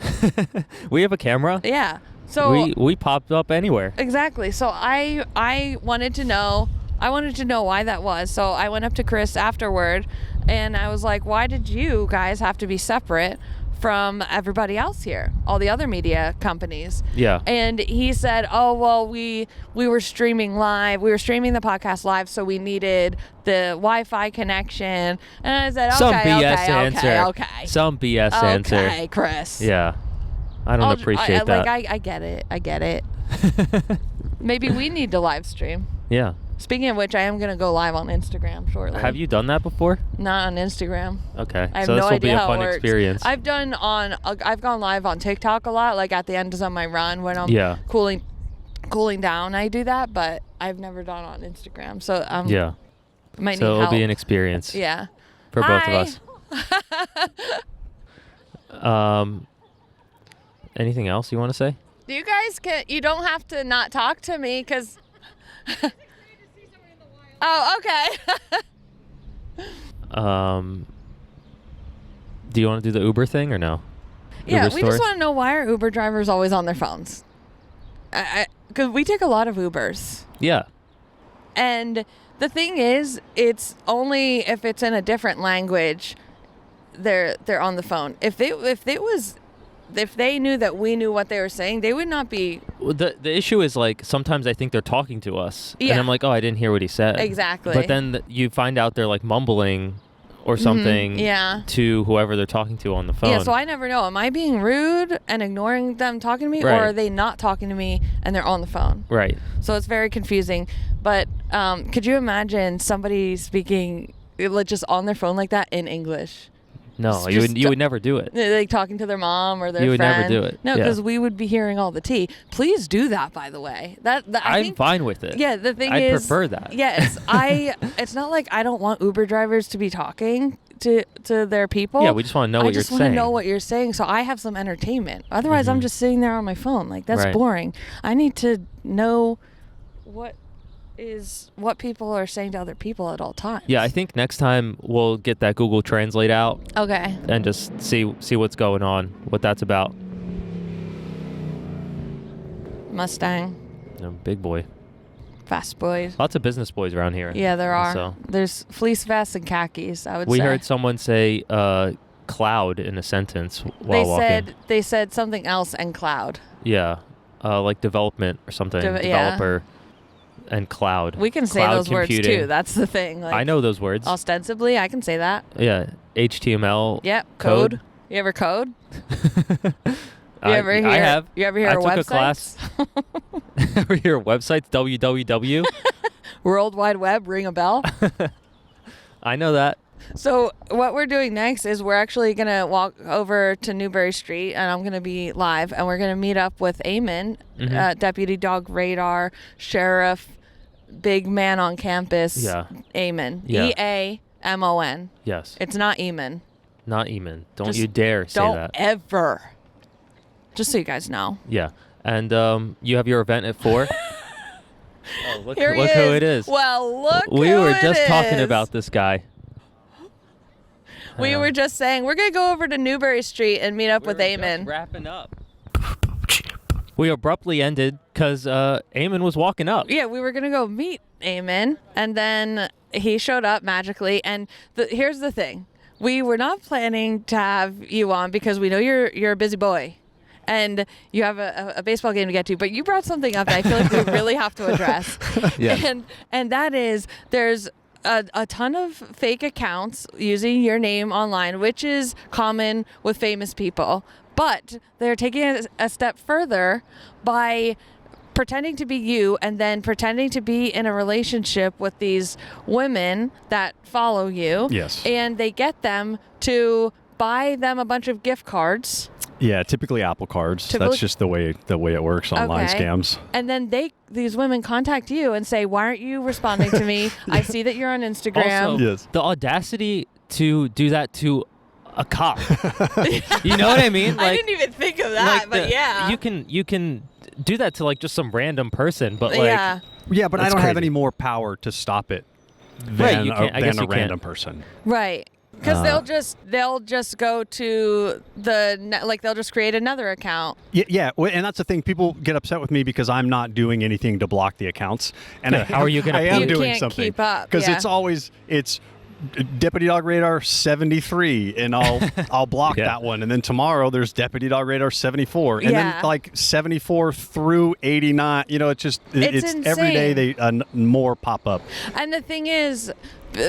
We have a camera. Yeah. So we popped up anywhere. Exactly. So I wanted to know why that was. So I went up to Chris afterward and I was like, why did you guys have to be separate from everybody else here, all the other media companies? Yeah. And he said, oh, well, we were streaming live. We were streaming the podcast live, so we needed the Wi-Fi connection. And I said, okay, Some BS answer. okay. Some BS answer. Okay, Chris. Yeah. I don't appreciate that. Like, I get it. Maybe we need to live stream. Yeah. Speaking of which, I am going to go live on Instagram shortly. Have you done that before? Not on Instagram. Okay. I have so this no will idea be a how fun it works. experience. I've gone live on TikTok a lot, like at the end of my run when I'm cooling down. I do that, but I've never done on Instagram. So might need it'll help. be an experience. Yeah. For both of us. Anything else you want to say? You guys you don't have to not talk to me because. Oh, okay. Do you want to do the Uber thing or no? Yeah, Uber we story? just want to know, why are Uber drivers always on their phones? Because we take a lot of Ubers. Yeah. And the thing is, it's only if it's in a different language, they're on the phone. If they knew that we knew what they were saying, they would not be. Well, the issue is like sometimes I think they're talking to us, Yeah. and I'm like, oh, I didn't hear what he said. Exactly. But then you find out they're like mumbling or something to whoever they're talking to on the phone. Yeah, so I never know. Am I being rude and ignoring them talking to me, Right. or are they not talking to me and they're on the phone? Right. So it's very confusing. But could you imagine somebody speaking just on their phone like that in English? No, Just you would never do it. Like talking to their mom or their friend. You would never do it. No, Yeah. because we would be hearing all the tea. Please do that, by the way. I I'm think, fine with it. Yeah, the thing I'd is, prefer that. Yes, it's not like I don't want Uber drivers to be talking to their people. Yeah, we just want to know what you're I just want saying. to know what you're saying, so I have some entertainment. Otherwise, I'm just sitting there on my phone. Like, that's Right. boring. I need to know what people are saying to other people at all times. Yeah, I think next time we'll get that Google Translate out Okay. and just see what's going on, what that's about. Mustang. Big boy. Fast boys. Lots of business boys around here. Yeah, there are. So. There's fleece vests and khakis, I would say. We heard someone say cloud in a sentence while walking. They said something else and cloud. Yeah. Like development or something. Developer and cloud. We can say cloud those computing. words too. That's the thing. Like, I know those words. Ostensibly, I can say that. Yeah. HTML. Yep. Code. You ever code? I have. You ever hear I of took websites? a class. Ever hear of websites? www. World Wide Web, ring a bell. I know that. So what we're doing next is we're actually going to walk over to Newbury Street, and I'm going to be live, and we're going to meet up with Aean, Deputy Dog Radar, Sheriff, big man on campus. Yeah. Aean. Yeah. Eamon. Yes. It's not Eamon. Not Eamon. Don't you dare say don't that. Ever. Just so you guys know. Yeah. And you have your event at 4. Oh, look Here who it is. Well, look We who were it just talking is. about this guy. We were just saying we're going to go over to Newbury Street and meet up with Aean. Wrapping up. We abruptly ended because Aean was walking up. Yeah, we were going to go meet Aean, and then he showed up magically. And here's the thing. We were not planning to have you on because we know you're a busy boy. And you have a baseball game to get to, but you brought something up that I feel like we really have to address. Yeah. And that is there's a ton of fake accounts using your name online, which is common with famous people. But they're taking it a step further by pretending to be you and then pretending to be in a relationship with these women that follow you. Yes. And they get them to buy them a bunch of gift cards. Yeah, typically Apple cards. That's just the way it works. Online scams. And then these women contact you and say, "Why aren't you responding to me? I see that you're on Instagram." Also, Yes. the audacity to do that to a cop. You know what I mean? I didn't even think of that, but yeah. You can do that to like just some random person, but like Yeah, but I That's don't have crazy. any more power to stop it Right, than you can't- I guess a you random can't. person. Right. Because they'll just go to they'll just create another account. Yeah, and that's the thing. People get upset with me because I'm not doing anything to block the accounts. And Yeah, how are you gonna I am You doing can't something keep up, because yeah. it's Deputy Dog Radar 73, and I'll block Yeah. that one. And then tomorrow there's Deputy Dog Radar 74, and Yeah. then like 74 through 89. You know, it's every day insane. more pop up. And the thing is,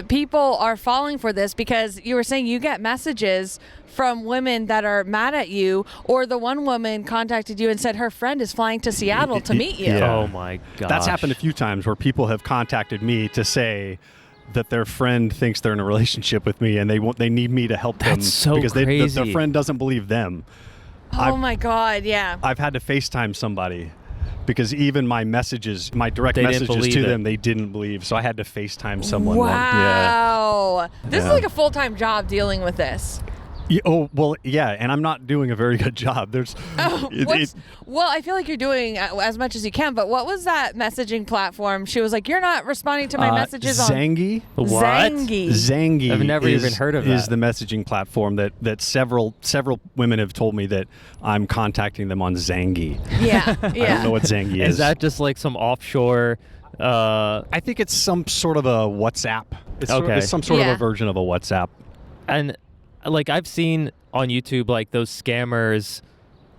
people are falling for this because you were saying you get messages from women that are mad at you, or the one woman contacted you and said her friend is flying to Seattle to meet you. Yeah. Oh my god. That's happened a few times where people have contacted me to say that their friend thinks they're in a relationship with me and they need me to help them That's so because crazy. their friend doesn't believe them. Oh my God, yeah. I've had to FaceTime somebody because even my messages, my direct They didn't messages believe to it. them, they didn't believe. So I had to FaceTime someone. Wow. This is Yeah. like a full-time job dealing with this. Oh, well, yeah, and I'm not doing a very good job. There's Well, I feel like you're doing as much as you can, but what was that messaging platform? She was like, "You're not responding to my messages on Zangy. What? Zangy. I've never even heard of Is that. the messaging platform that several women have told me that I'm contacting them on Zangy. Yeah, I don't know what Zangy is. Is that just like some offshore? I think it's some sort of a WhatsApp. It's some sort of Yeah. a version of a WhatsApp. And like I've seen on YouTube like those scammers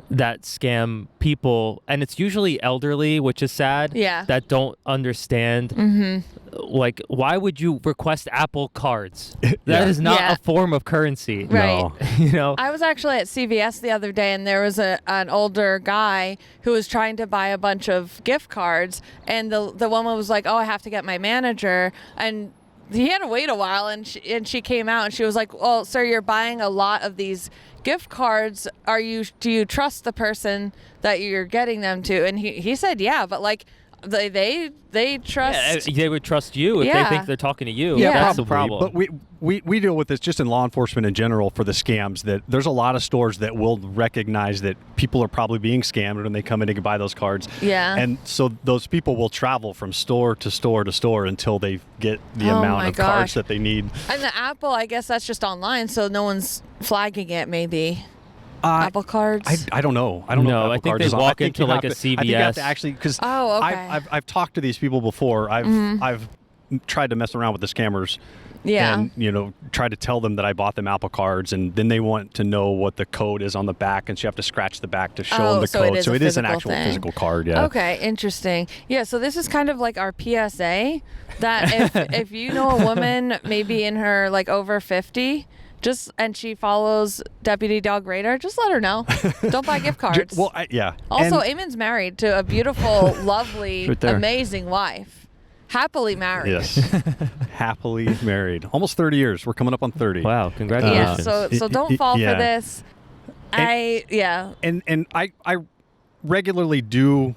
that scam people, and it's usually elderly, which is sad. Yeah. That don't understand. Like, why would you request Apple cards? That is not Yeah. a form of currency. Right. No. You know. I was actually at CVS the other day, and there was an older guy who was trying to buy a bunch of gift cards, and the woman was like, "Oh, I have to get my manager," and he had to wait a while, and she came out and she was like, "Well, sir, you're buying a lot of these gift cards. Do you trust the person that you're getting them to?" And he said, "Yeah," but like they trust. Yeah, they would trust you if Yeah. they think they're talking to you. Yeah. That's the Probably. problem. But we deal with this just in law enforcement in general for the scams, that there's a lot of stores that will recognize that people are probably being scammed when they come in to buy those cards. Yeah. And so those people will travel from store to store to store until they get the Oh amount my of gosh. cards that they need. And the Apple, I guess that's just online, so no one's flagging it, maybe. Apple Cards? I don't know. I don't know. No, if I Apple think Cards they is on. walk I think into you like have a to- I think you have to CVS. actually because Oh, okay. I've talked to these people before. I've tried to mess around with the scammers. Yeah. And try to tell them that I bought them Apple Cards, and then they want to know what the code is on the back, and so you have to scratch the back to show them the so it code. is So a it is an physical actual thing. physical card. Yeah. Okay, interesting. Yeah, so this is kind of like our PSA that if you know a woman maybe in her like over 50, and she follows Deputy Dog Radar, just let her know. Don't buy gift cards. Well, yeah. Also, And- Aemon's married to a beautiful, lovely, Right there. amazing wife. Happily married. Yes. Happily married. Almost 30 years. We're coming up on 30. Wow, Yeah, congratulations. so don't fall yeah. for this. And I regularly do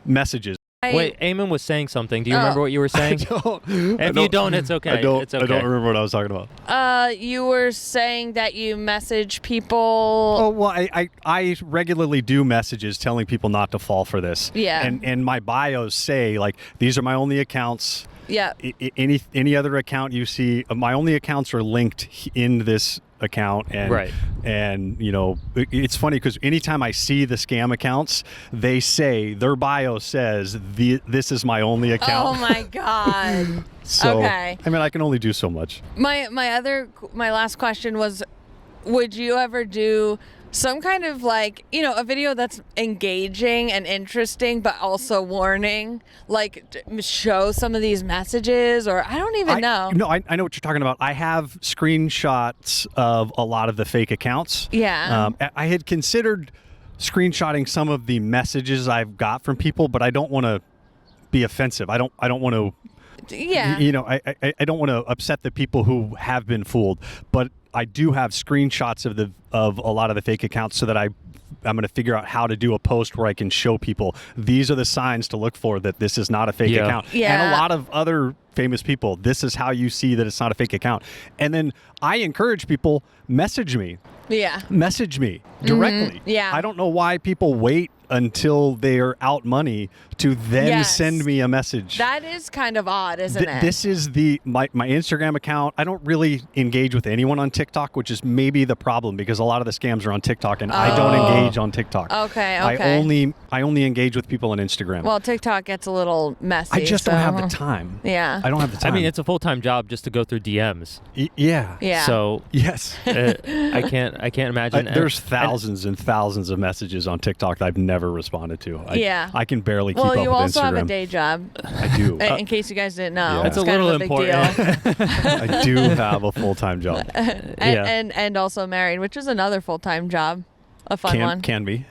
messages. Wait, Aeman was saying something. Do you remember what you were saying? If you don't, it's okay. It's okay. I don't remember what I was talking about. You were saying that you message people. Oh, well, I regularly do messages telling people not to fall for this. Yeah. And my bios say, like, these are my only accounts. Yeah. Any other account you see, my only accounts are linked in this account. And, Right. And, it's funny because anytime I see the scam accounts, they say, their bio says, this is my only account. Oh my God. So, Okay. I mean, I can only do so much. My last question was, would you ever do some kind of like, a video that's engaging and interesting, but also warning, like show some of these messages, or I don't even know. No, I know what you're talking about. I have screenshots of a lot of the fake accounts. Yeah. I had considered screenshotting some of the messages I've got from people, but I don't want to be offensive. I don't want to. Yeah. I don't want to upset the people who have been fooled, but I do have screenshots of a lot of the fake accounts so that I'm going to figure out how to do a post where I can show people these are the signs to look for that this is not a fake account. Yeah. And a lot of other famous people, this is how you see that it's not a fake account. And then I encourage people, message me directly. Yeah. I don't know why people wait until they're out money to then send me a message. That is kind of odd, isn't it? This is my Instagram account. I don't really engage with anyone on TikTok, which is maybe the problem because a lot of the scams are on TikTok, and I don't engage on TikTok. Okay. I only engage with people on Instagram. Well, TikTok gets a little messy. I just don't have the time. Yeah. I don't have the time. I mean, it's a full-time job just to go through DMs. Yeah. Yeah. So Yes. I can't imagine. There's thousands and thousands of messages on TikTok that I've never responded to. I can barely keep up with Well, you also Instagram. have a day job. I do. In case you guys didn't know, Yeah. It's it's a kind little of a big important. deal. I do have a full-time job. and also married, which is another full-time job, a fun one. Can be.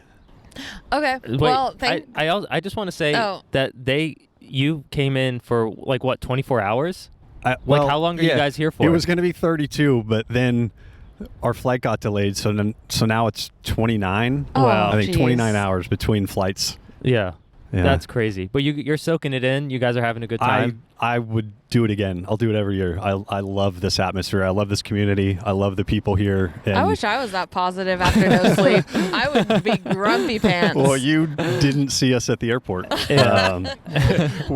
Okay. Wait, Well, I just want to say Oh. that you came in for like what 24 hours? Well, how long are you guys here for? It was going to be 32, but then our flight got delayed, so now it's 29. Oh, Wow. I think geez. 29 hours between flights. Yeah. Yeah. That's crazy. But you're soaking it in. You guys are having a good time. I would do it again. I'll do it every year. I love this atmosphere. I love this community. I love the people here. And I wish I was that positive after no sleep. I would be grumpy pants. Well, you didn't see us at the airport. We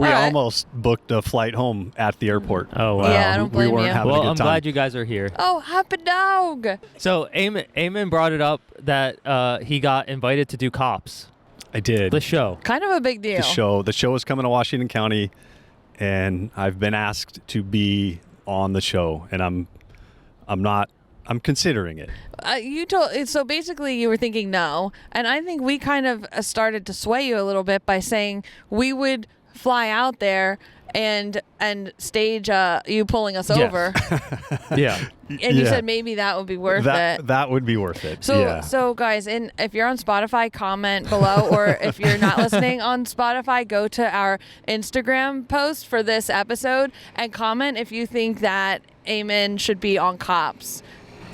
right. almost booked a flight home at the airport. Oh, wow. Yeah, I don't blame we weren't you. having Well, a good I'm time. glad you guys are here. Oh, happy dog. So Aeman brought it up that he got invited to do Cops, I did. the show. Kind of a big deal. The show is coming to Washington County, and I've been asked to be on the show, and I'm considering it. So basically you were thinking no, and I think we kind of started to sway you a little bit by saying we would fly out there and stage you pulling us Yes. over, Yeah. and you said maybe that would be worth it. That would be worth it. So, yeah. so guys, if you're on Spotify, comment below, or if you're not listening on Spotify, go to our Instagram post for this episode and comment if you think that Aeman should be on Cops.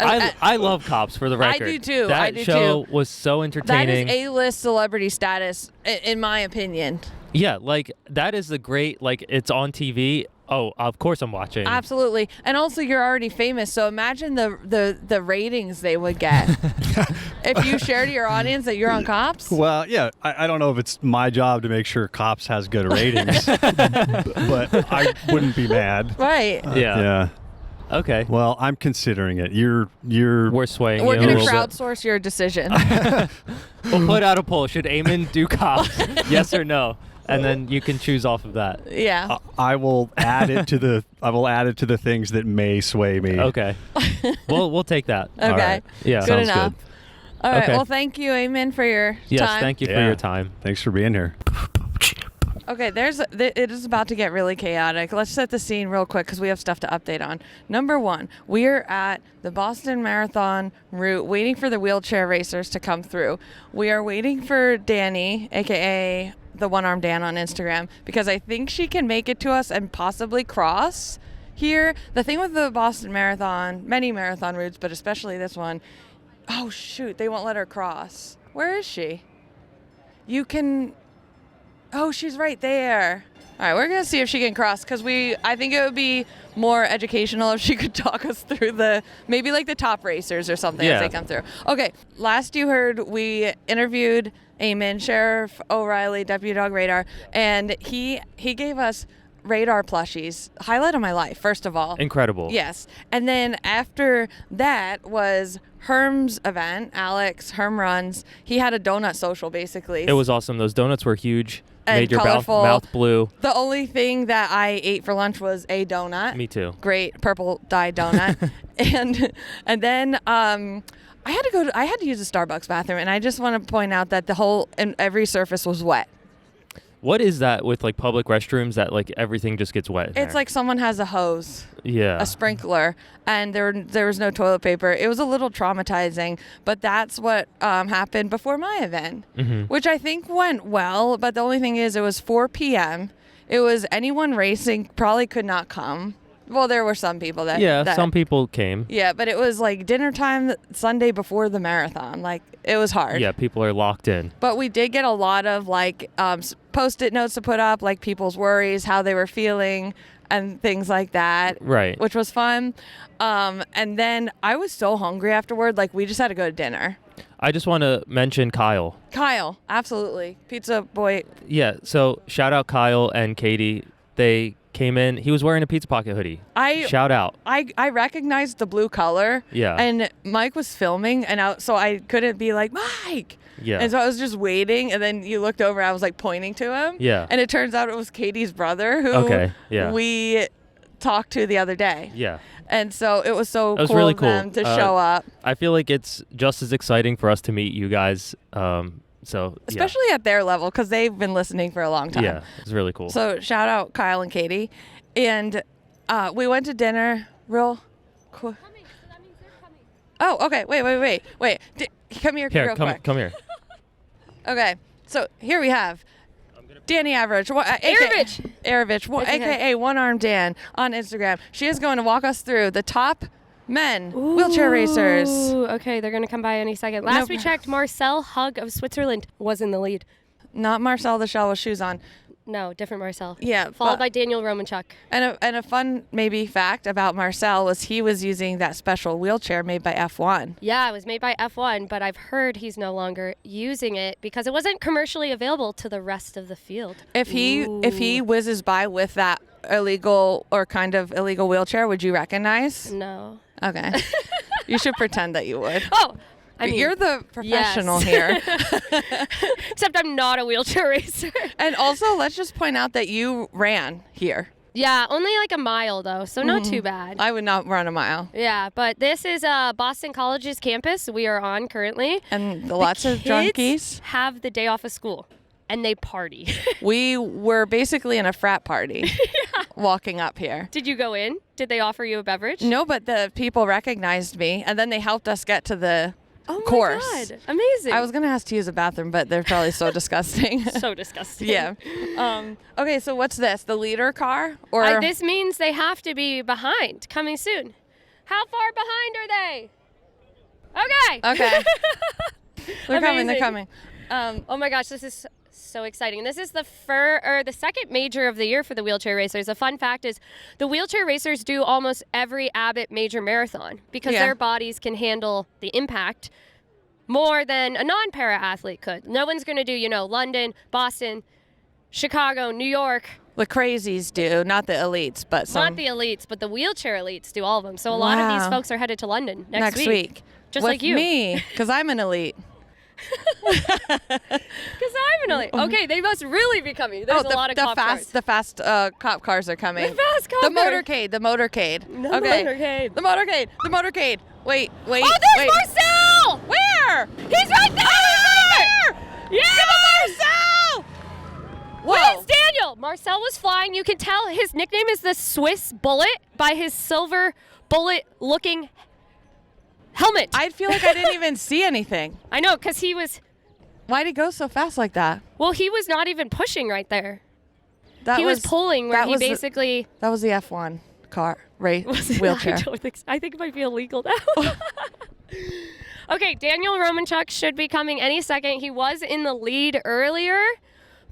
I love Cops, for the record. do too. That I do show too. was so That entertaining. is A-list celebrity status, in my opinion. Yeah, like that is the great, like it's on TV. Oh, of course I'm watching. Absolutely. And also you're already famous, so imagine the ratings they would get if you shared to your audience that you're on Cops. Well, yeah, I don't know if it's my job to make sure Cops has good ratings, but I wouldn't be mad. Right. Yeah. Yeah. Okay. Well, I'm considering it. You're We're swaying We're you a going to little bit. crowdsource your decision. We'll put out a poll. Should Aean do cops? Yes or no? And then you can choose off of that. Yeah. I will add it to the things that may sway me. Okay. We'll take that. Okay. All right. Yeah. Good Sounds enough. good. All right. Okay. Well, thank you, Aean, for your Yes, time. thank you for Yeah. your time. Thanks for being here. Okay, it is about to get really chaotic. Let's set the scene real quick because we have stuff to update on. Number one, we are at the Boston Marathon route waiting for the wheelchair racers to come through. We are waiting for Danny, a.k.a. the one-armed Dan on Instagram, because I think she can make it to us and possibly cross here. The thing with the Boston Marathon, many marathon routes, but especially this one, oh, shoot, they won't let her cross. Where is she? You can... Oh, she's right there. All right, we're going to see if she can cross because I think it would be more educational if she could talk us through maybe like the top racers or something as Yeah. they come through. Okay, last you heard, we interviewed Aean, Sheriff O'Reilly, Deputy Dog Radar, and he gave us radar plushies. Highlight of my life, first of all. Incredible. Yes. And then after that was Herm's event, Alex, Herm runs. He had a donut social, basically. It was awesome. Those donuts were huge. And Made your colorful. mouth blue. The only thing that I ate for lunch was a donut. Me too. Great purple dyed donut. and then I had to use a Starbucks bathroom, and I just want to point out that every surface was wet. What is that with like public restrooms that like everything just gets wet? in It's there? like someone has a hose, yeah. a sprinkler, and there was no toilet paper. It was a little traumatizing, but that's what happened before my event, which I think went well. But the only thing is, it was 4 p.m. It was anyone racing probably could not come. Well, there were some people that some people came. Yeah, but it was like dinner time Sunday before the marathon. Like, it was hard. Yeah, people are locked in. But we did get a lot of like Post-it notes to put up, like people's worries, how they were feeling, and things like that. Right. Which was fun. And then I was so hungry afterward. Like, we just had to go to dinner. I just want to mention Kyle. Kyle, absolutely. Pizza boy. Yeah, so shout out Kyle and Katie. They came in. He was wearing a Pizza Pocket hoodie. Shout out. I recognized the blue color. Yeah. And Mike was filming, so I couldn't be like, Mike. Yeah. And so I was just waiting, and then you looked over, I was like pointing to him. Yeah. And it turns out it was Katie's brother who we talked to the other day. Yeah. And so it was so It was cool really of cool. them to show up. I feel like it's just as exciting for us to meet you guys. Especially at their level, because they've been listening for a long time. Yeah, it's really cool. So shout out Kyle and Katie. And we went to dinner real quick. Oh, okay. Wait. Come here real quick. Come here. Okay. So here we have Danny Average, Aravich, aka One Arm Dan on Instagram. She is going to walk us through the top men wheelchair racers. Ooh, okay, they're going to come by any second. Last we checked, Marcel Hug of Switzerland was in the lead. Not Marcel the Shell with shoes on. No, different Marcel. Yeah. Followed by Daniel Romanchuk. And a fun maybe fact about Marcel was he was using that special wheelchair made by F1. Yeah, it was made by F1, but I've heard he's no longer using it because it wasn't commercially available to the rest of the field. If he whizzes by with that illegal or kind of illegal wheelchair, would you recognize? No. Okay. You should pretend that you would. Oh, I mean, you're the professional yes. here. Except I'm not a wheelchair racer. And also, let's just point out that you ran here. Yeah, only like a mile though, so not too bad. I would not run a mile. Yeah, but this is Boston College's campus we are on currently. And lots of Kids junkies. have the day off of school, and they party. We were basically in a frat party walking up here. Did you go in? Did they offer you a beverage? No, but the people recognized me, and then they helped us get to the Oh course. my God, amazing. I was going to ask to use a bathroom, but they're probably so disgusting. so disgusting. Yeah. Okay, so what's this? The leader car? Or This means they have to be behind, coming soon. How far behind are they? Okay. Okay. They're Amazing. coming. Oh my gosh, this is so exciting. This is the second major of the year for the wheelchair racers. A fun fact is the wheelchair racers do almost every Abbott major marathon because their bodies can handle the impact more than a non-para athlete could. No one's going to do, London, Boston, Chicago, New York, The crazies do, not the elites, but some. Not the elites, but the wheelchair elites do all of them. So a lot of these folks are headed to London next week. Just With like you. me, because I'm an elite. Because I'm an elite. Okay, they must really be coming. There's a lot of cop cars. The fast cop cars are coming. The fast cop The cars. motorcade. The motorcade. No Okay. motorcade. The motorcade. The motorcade. Wait. Oh, there's wait. Marcel! Where? He's right there! Yeah! Marcel! Whoa. Where's Daniel? Marcel was flying. You can tell his nickname is the Swiss Bullet by his silver bullet-looking helmet. I feel like I didn't even see anything. I know, because he was... Why'd he go so fast like that? Well, he was not even pushing right there. He was pulling where he basically... That was the F1 car race wheelchair. I think it might be illegal now. Okay, Daniel Romanchuk should be coming any second. He was in the lead earlier,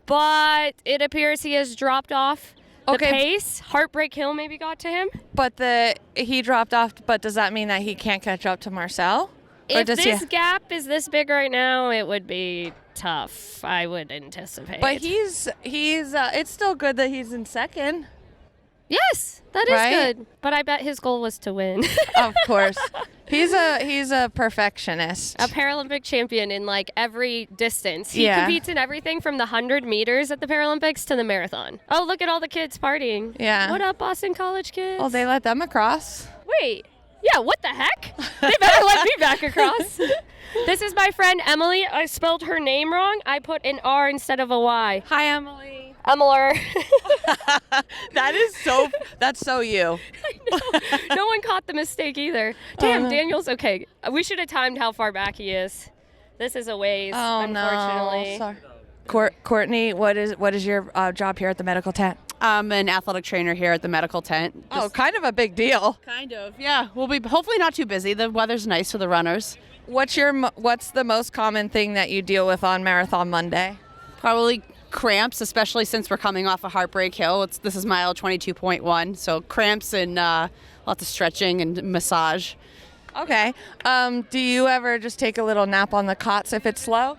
but it appears he has dropped off the pace. Heartbreak Hill maybe got to him. But he dropped off, but does that mean that he can't catch up to Marcel? If this gap is this big right now, it would be tough, I would anticipate. But he's it's still good that he's in second. Yes, that is Right? good. But I bet his goal was to win. Of course. He's a perfectionist. A Paralympic champion in like every distance. He Yeah. competes in everything from the 100 meters at the Paralympics to the marathon. Oh, look at all the kids partying. Yeah. What up, Boston College kids? Oh, they let them across. Wait. Yeah, what the heck? They better let me back across. This is my friend Emily. I spelled her name wrong. I put an R instead of a Y. Hi, Emily. Emler. That's so you. No one caught the mistake either. Damn, Daniel's okay. We should have timed how far back he is. This is a ways, unfortunately. No. Sorry. Courtney, what is your job here at the medical tent? I'm an athletic trainer here at the medical tent. Kind of a big deal. Kind of, yeah. We'll be hopefully not too busy. The weather's nice for the runners. What's the most common thing that you deal with on Marathon Monday? Probably cramps, especially since we're coming off a Heartbreak Hill. This is mile 22.1, so cramps and lots of stretching and massage. Okay. Do you ever just take a little nap on the cots if it's slow?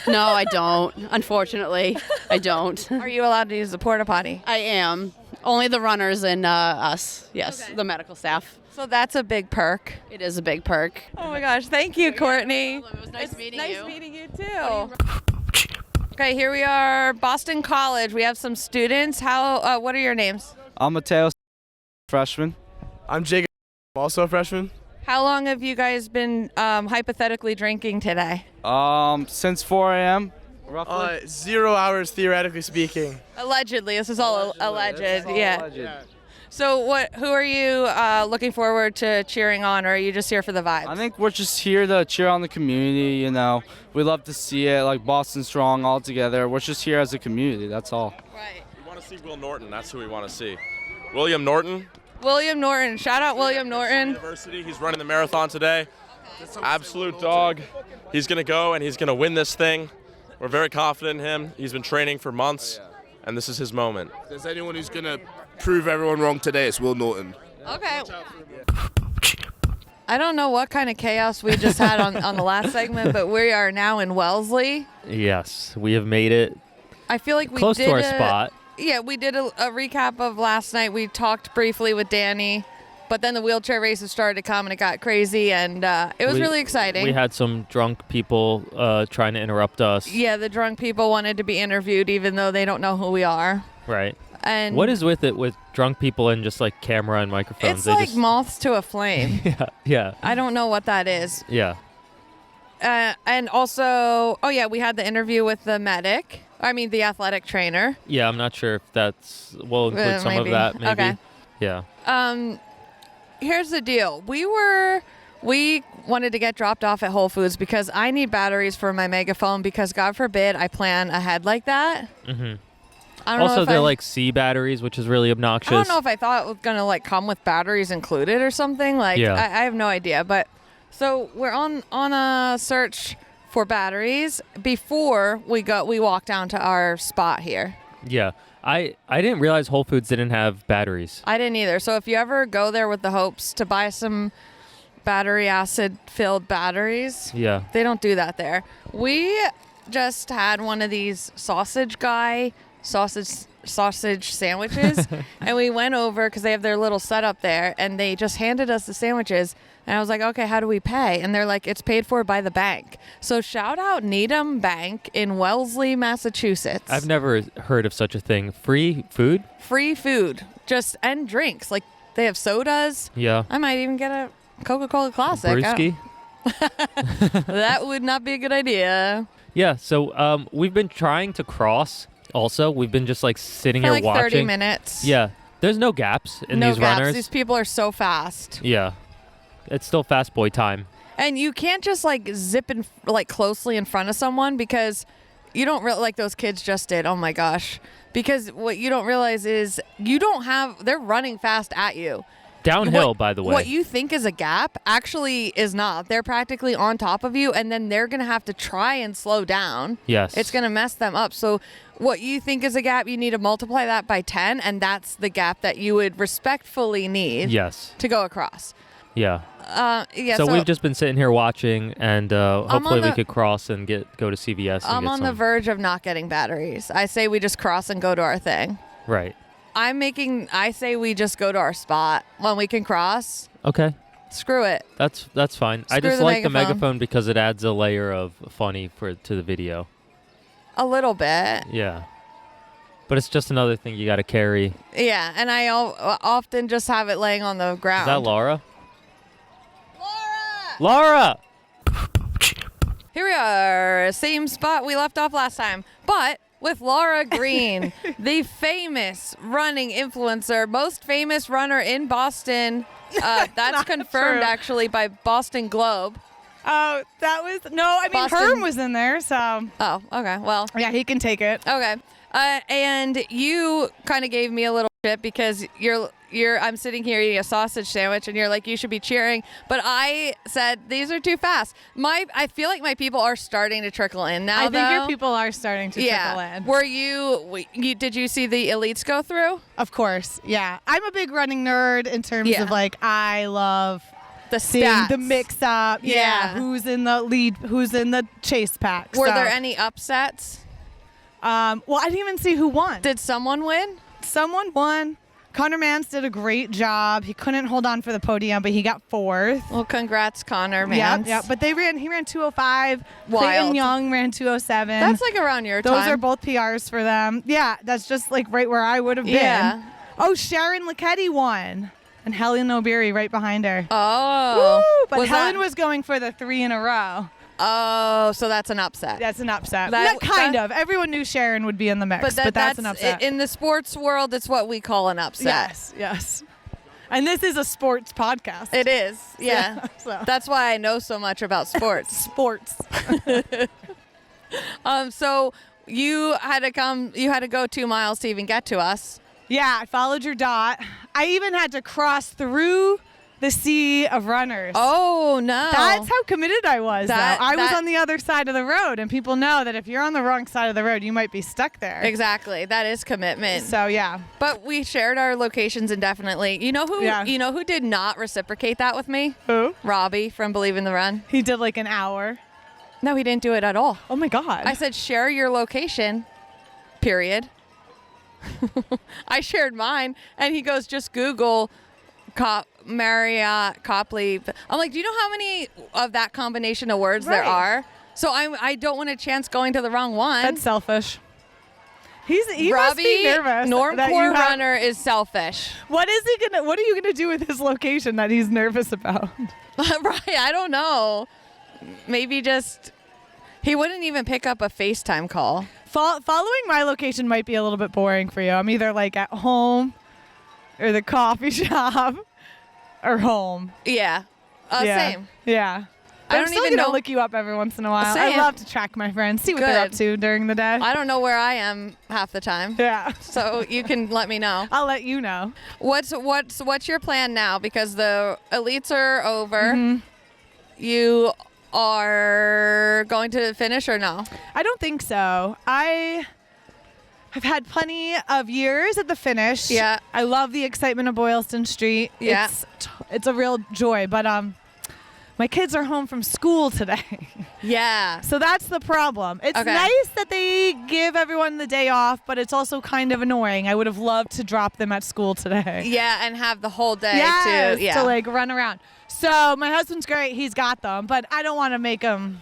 No, I don't. Unfortunately, I don't. Are you allowed to use the porta potty? I am. Only the runners and us. Yes, the medical staff. So that's a big perk. It is a big perk. Oh my gosh, thank you, Courtney. It was nice meeting Nice you. meeting you too. Okay, here we are, Boston College. We have some students. What are your names? I'm Mateo, freshman. I'm Jacob, also a freshman. How long have you guys been hypothetically drinking today? Since 4 a.m. roughly. 0 hours, theoretically speaking. Allegedly, this is all alleged. Yeah. Alleged. So who are you looking forward to cheering on, or are you just here for the vibes? I think we're just here to cheer on the community, you know. We love to see it, like Boston Strong all together. We're just here as a community, that's all. Right. We want to see Will Norton. That's who we want to see. William Norton. William Norton. Shout out William Norton. University. He's running the marathon today. Absolute dog. He's going to go and he's going to win this thing. We're very confident in him. He's been training for months, and this is his moment. If there's anyone who's going to prove everyone wrong today, it's Will Norton. Okay. I don't know what kind of chaos we just had on the last segment, but we are now in Wellesley. Yes, we have made it I feel like we close did to our spot. Yeah, we did a recap of last night. We talked briefly with Danny, but then the wheelchair races started to come and it got crazy, and it was really exciting. We had some drunk people trying to interrupt us. Yeah, the drunk people wanted to be interviewed even though they don't know who we are. Right. And what is with it with drunk people and just like camera and microphones? it's like moths to a flame. Yeah. I don't know what that is. Yeah. And also, we had the interview with the medic. I mean, the athletic trainer. Yeah, I'm not sure if we'll include some of maybe. that, maybe. Okay. Yeah. Here's the deal. We wanted to get dropped off at Whole Foods because I need batteries for my megaphone because God forbid I plan ahead like that. Mm-hmm. I don't know Also, if they're like C batteries, which is really obnoxious. I don't know if I thought it was going to like come with batteries included or something. Like, Yeah. I have no idea. But so we're on a search for batteries before we walk down to our spot here. Yeah. I didn't realize Whole Foods didn't have batteries. I didn't either. So if you ever go there with the hopes to buy some battery acid filled batteries, Yeah. they don't do that there. We just had one of these sausage guy sausage sandwiches. And we went over because they have their little setup there, and they just handed us the sandwiches. And I was like, okay, how do we pay? And they're like, it's paid for by the bank. So shout out Needham Bank in Wellesley, Massachusetts. I've never heard of such a thing. Free food? Free food, and drinks. Like they have sodas. Yeah. I might even get a Coca-Cola Classic. Brewski? That would not be a good idea. Yeah, so we've been trying to cross also. We've been just like sitting For here like watching. 30 minutes. Yeah. There's no gaps in No these gaps. runners. These people are so fast. Yeah. It's still fast boy time. And you can't just like zip in like closely in front of someone because you don't really like those kids just did. Oh my gosh. Because what you don't realize is they're running fast at you. Downhill, by the way. What you think is a gap actually is not. They're practically on top of you, and then they're going to have to try and slow down. Yes. It's going to mess them up. So what you think is a gap, you need to multiply that by 10, and that's the gap that you would respectfully need to go across. Yeah. Yeah. So we've just been sitting here watching, and hopefully we could cross and go to CVS. I'm on the verge of not getting batteries. I say we just cross and go to our thing. Right. I say we just go to our spot when we can cross. Okay. Screw it. That's fine. I Screw just the like the megaphone. megaphone because it adds a layer of funny to the video. A little bit. Yeah. But it's just another thing you got to carry. Yeah, and I often just have it laying on the ground. Is that Laura? Laura! Here we are, same spot we left off last time, but with Laura Green, the famous running influencer, most famous runner in Boston. That's confirmed true. actually by Boston Globe. Oh, that was Boston- Herm was in there, so. Oh, okay. Well, yeah, he can take it. Okay. And you kind of gave me a little shit because I'm sitting here eating a sausage sandwich and you're like, you should be cheering. But I said, these are too fast. I feel like my people are starting to trickle in now, I think your people are starting to trickle in. Were did you see the elites go through? Of course, yeah. I'm a big running nerd in terms of like, I love the seeing stats. the mix up. Yeah. Who's in the lead, who's in the chase pack. Were there any upsets? Well, I didn't even see who won. Did someone win? Someone won. Connor Mans did a great job. He couldn't hold on for the podium, but he got fourth. Well, congrats, Connor Mans. Yep. But he ran 205. Wild. Clayton Young ran 207. That's like around your Those time. are both PRs for them. Yeah, that's just like right where I would have Yeah. been. Oh, Sharon Lachetti won. And Helen O'Beary right behind her. Oh. Woo! But Helen was going for the 3 in a row. Oh, so that's an upset. That's an upset. That- kind of. Everyone knew Sharon would be in the mix, but that's an upset. In the sports world, it's what we call an upset. Yes. And this is a sports podcast. It is, yeah. So. That's why I know so much about sports. Sports. So you had to go 2 miles to even get to us. Yeah, I followed your dot. I even had to cross through the sea of runners. Oh, no. That's how committed I was, That- though. I was that- on the other side of the road, and people know that if you're on the wrong side of the road, you might be stuck there. Exactly. That is commitment. So, yeah. But we shared our locations indefinitely. You know who? Yeah. You know who did not reciprocate that with me? Who? Robbie from Believe in the Run. He did like an hour. No, he didn't do it at all. Oh, my God. I said share your location, period. I shared mine, and he goes, just Google Marriott Copley. I'm like, do you know how many of that combination of words there are? So I don't want a chance going to the wrong one. That's selfish. He must Robbie, be nervous. that you Normcore have- runner is selfish. What are you gonna do with his location that he's nervous about? Right, I don't know. Maybe just he wouldn't even pick up a FaceTime call. Following my location might be a little bit boring for you. I'm either like at home or the coffee shop or home. Yeah. Same. Yeah. I I'm don't still even gonna know- look you up every once in a while. Same. I love to track my friends, see what they're up Good. to during the day. I don't know where I am half the time. Yeah. So you can let me know. I'll let you know. What's your plan now? Because the elites are over. Mm-hmm. You are going to finish or no? I don't think so. I have had plenty of years at the finish. Yeah. I love the excitement of Boylston Street. Yeah. It's a real joy. But my kids are home from school today. Yeah. So that's the problem. It's nice that they give everyone the day off, but it's also kind of annoying. I would have loved to drop them at school today. Yeah, and have the whole day Yes, too. Yeah. to like run around. So my husband's great. He's got them, but I don't want to make them,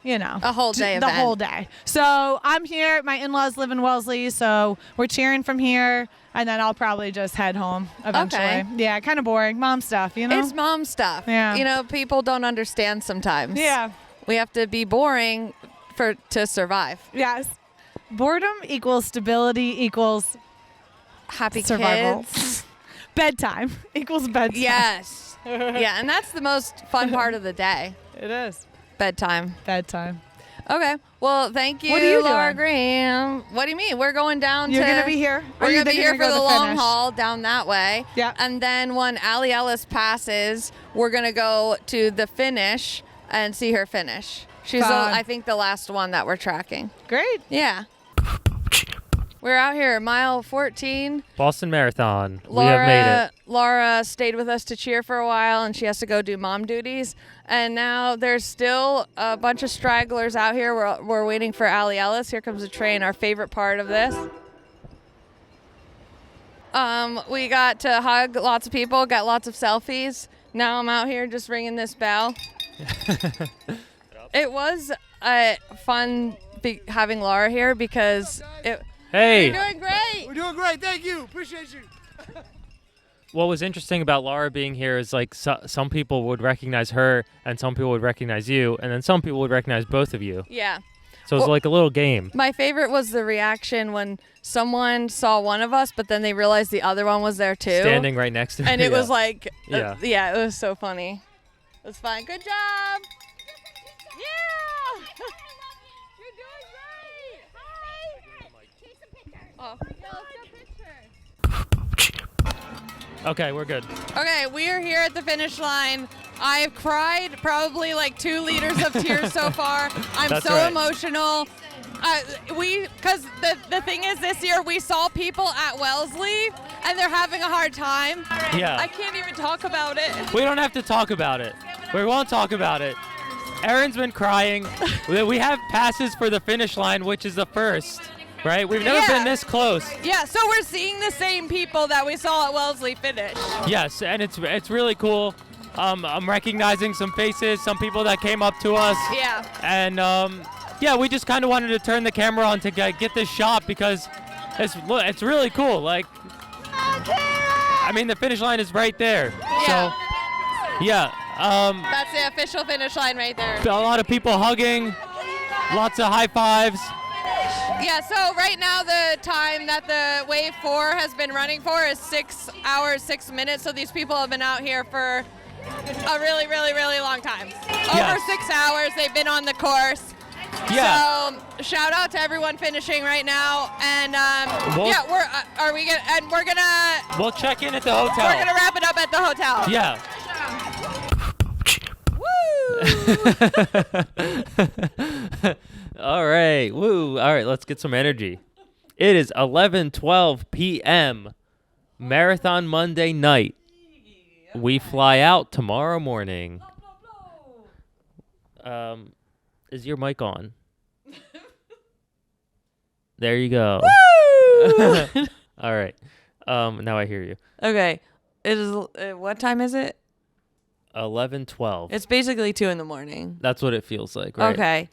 a whole day the event. whole day. So I'm here. My in-laws live in Wellesley, so we're cheering from here, and then I'll probably just head home eventually. Okay. Yeah, kind of boring. Mom stuff, It's mom stuff. Yeah. People don't understand sometimes. Yeah. We have to be boring to survive. Yes. Boredom equals stability equals happy survival. kids. Bedtime equals bedtime. Yes. Yeah, and that's the most fun part of the day. It is. Bedtime. Bedtime. Okay. Well, thank you, What are you Laura doing? Graham. What do you mean? We're going down You're to... gonna be here? Or We're you going to be think here you're for gonna the go to the long finish? haul down that way. Yeah. And then when Allie Ellis passes, we're going to go to the finish and see her finish. She's, Fun. I think, the last one that we're tracking. Great. Yeah. We're out here, mile 14. Boston Marathon. We have made it. Laura stayed with us to cheer for a while, and she has to go do mom duties. And now there's still a bunch of stragglers out here. We're waiting for Allie Ellis. Here comes the train, our favorite part of this. We got to hug lots of people, got lots of selfies. Now I'm out here just ringing this bell. It was fun having Laura here because it... Hey. You're doing great. We're doing great. Thank you. Appreciate you. What was interesting about Laura being here is like some people would recognize her and some people would recognize you and then some people would recognize both of you. Yeah. So it's like a little game. My favorite was the reaction when someone saw one of us, but then they realized the other one was there too. Standing right next to her. And it Yeah. was like, Yeah. yeah, it was so funny. It was fun. Good job. Yeah. You're doing great. Hi. Oh. Okay, we're good. Okay, we are here at the finish line. I've cried probably like 2 liters of tears so far. I'm That's so right. emotional. Because the thing is, this year we saw people at Wellesley and they're having a hard time. Yeah. I can't even talk about it. We don't have to talk about it. We won't talk about it. Erin's been crying. We have passes for the finish line, which is the first, right? We've never been this close. Yeah, so we're seeing the same people that we saw at Wellesley finish. Yes, and it's really cool. I'm recognizing some faces, some people that came up to us. Yeah. And yeah, we just kind of wanted to turn the camera on to get this shot because it's really cool. Like, I mean, the finish line is right there. Yeah. So, yeah. That's the official finish line right there. A lot of people hugging, lots of high fives. Yeah, so right now the time that the Wave 4 has been running for is 6 hours, 6 minutes. So these people have been out here for a really, really, really long time. Over 6 hours they've been on the course. Yeah. So shout out to everyone finishing right now. And Well- We'll check in at the hotel. We're gonna wrap it up at the hotel. Yeah. All right. Woo. All right, let's get some energy. It is 11:12 p.m. Marathon Monday night. We fly out tomorrow morning. Is your mic on? There you go. Woo! All right. Now I hear you. Okay. It is. What time is it? 11:12. It's basically 2 in the morning. That's what it feels like, right? Okay.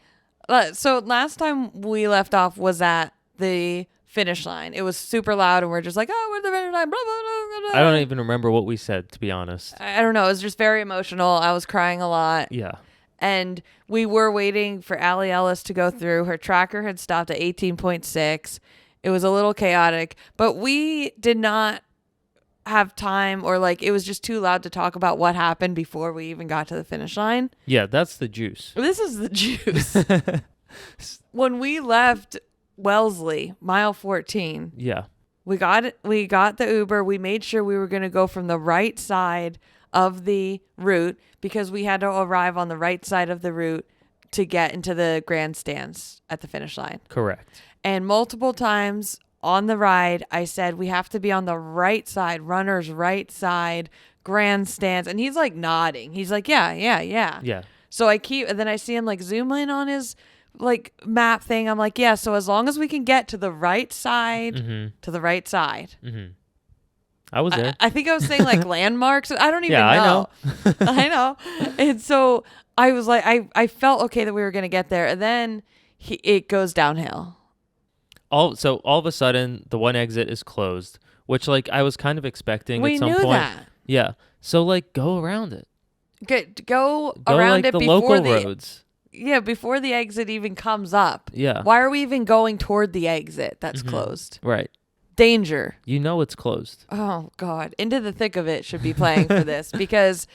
So last time we left off was at the finish line. It was super loud, and we're just like, oh, we're at the finish line. Blah, blah, blah, blah. I don't even remember what we said, to be honest. I don't know. It was just very emotional. I was crying a lot. Yeah. And we were waiting for Allie Ellis to go through. Her tracker had stopped at 18.6. It was a little chaotic, but we did not have time, or like it was just too loud to talk about what happened before we even got to the finish line. Yeah, that's the juice. This is the juice. When we left Wellesley, mile 14, Yeah. we got the Uber. We made sure we were going to go from the right side of the route because we had to arrive on the right side of the route to get into the grandstands at the finish line. Correct. And multiple times on the ride, I said, we have to be on the right side, runner's right side, grandstands, and he's like nodding. He's like, yeah. Yeah. So and then I see him like zoom in on his like map thing. I'm like, yeah. So as long as we can get to the right side, Mm-hmm. I was there. I think I was saying like landmarks. I don't even know. I know. I know. And so I was like, I felt okay that we were going to get there. And then it goes downhill. So all of a sudden, the one exit is closed, which like I was kind of expecting We at some knew point. that. Yeah. So like go around it. Go like around it the before local roads. Yeah, before the exit even comes up. Yeah. Why are we even going toward the exit that's closed? Right. Danger. You know it's closed. Oh God, Into the Thick of It should be playing for this because,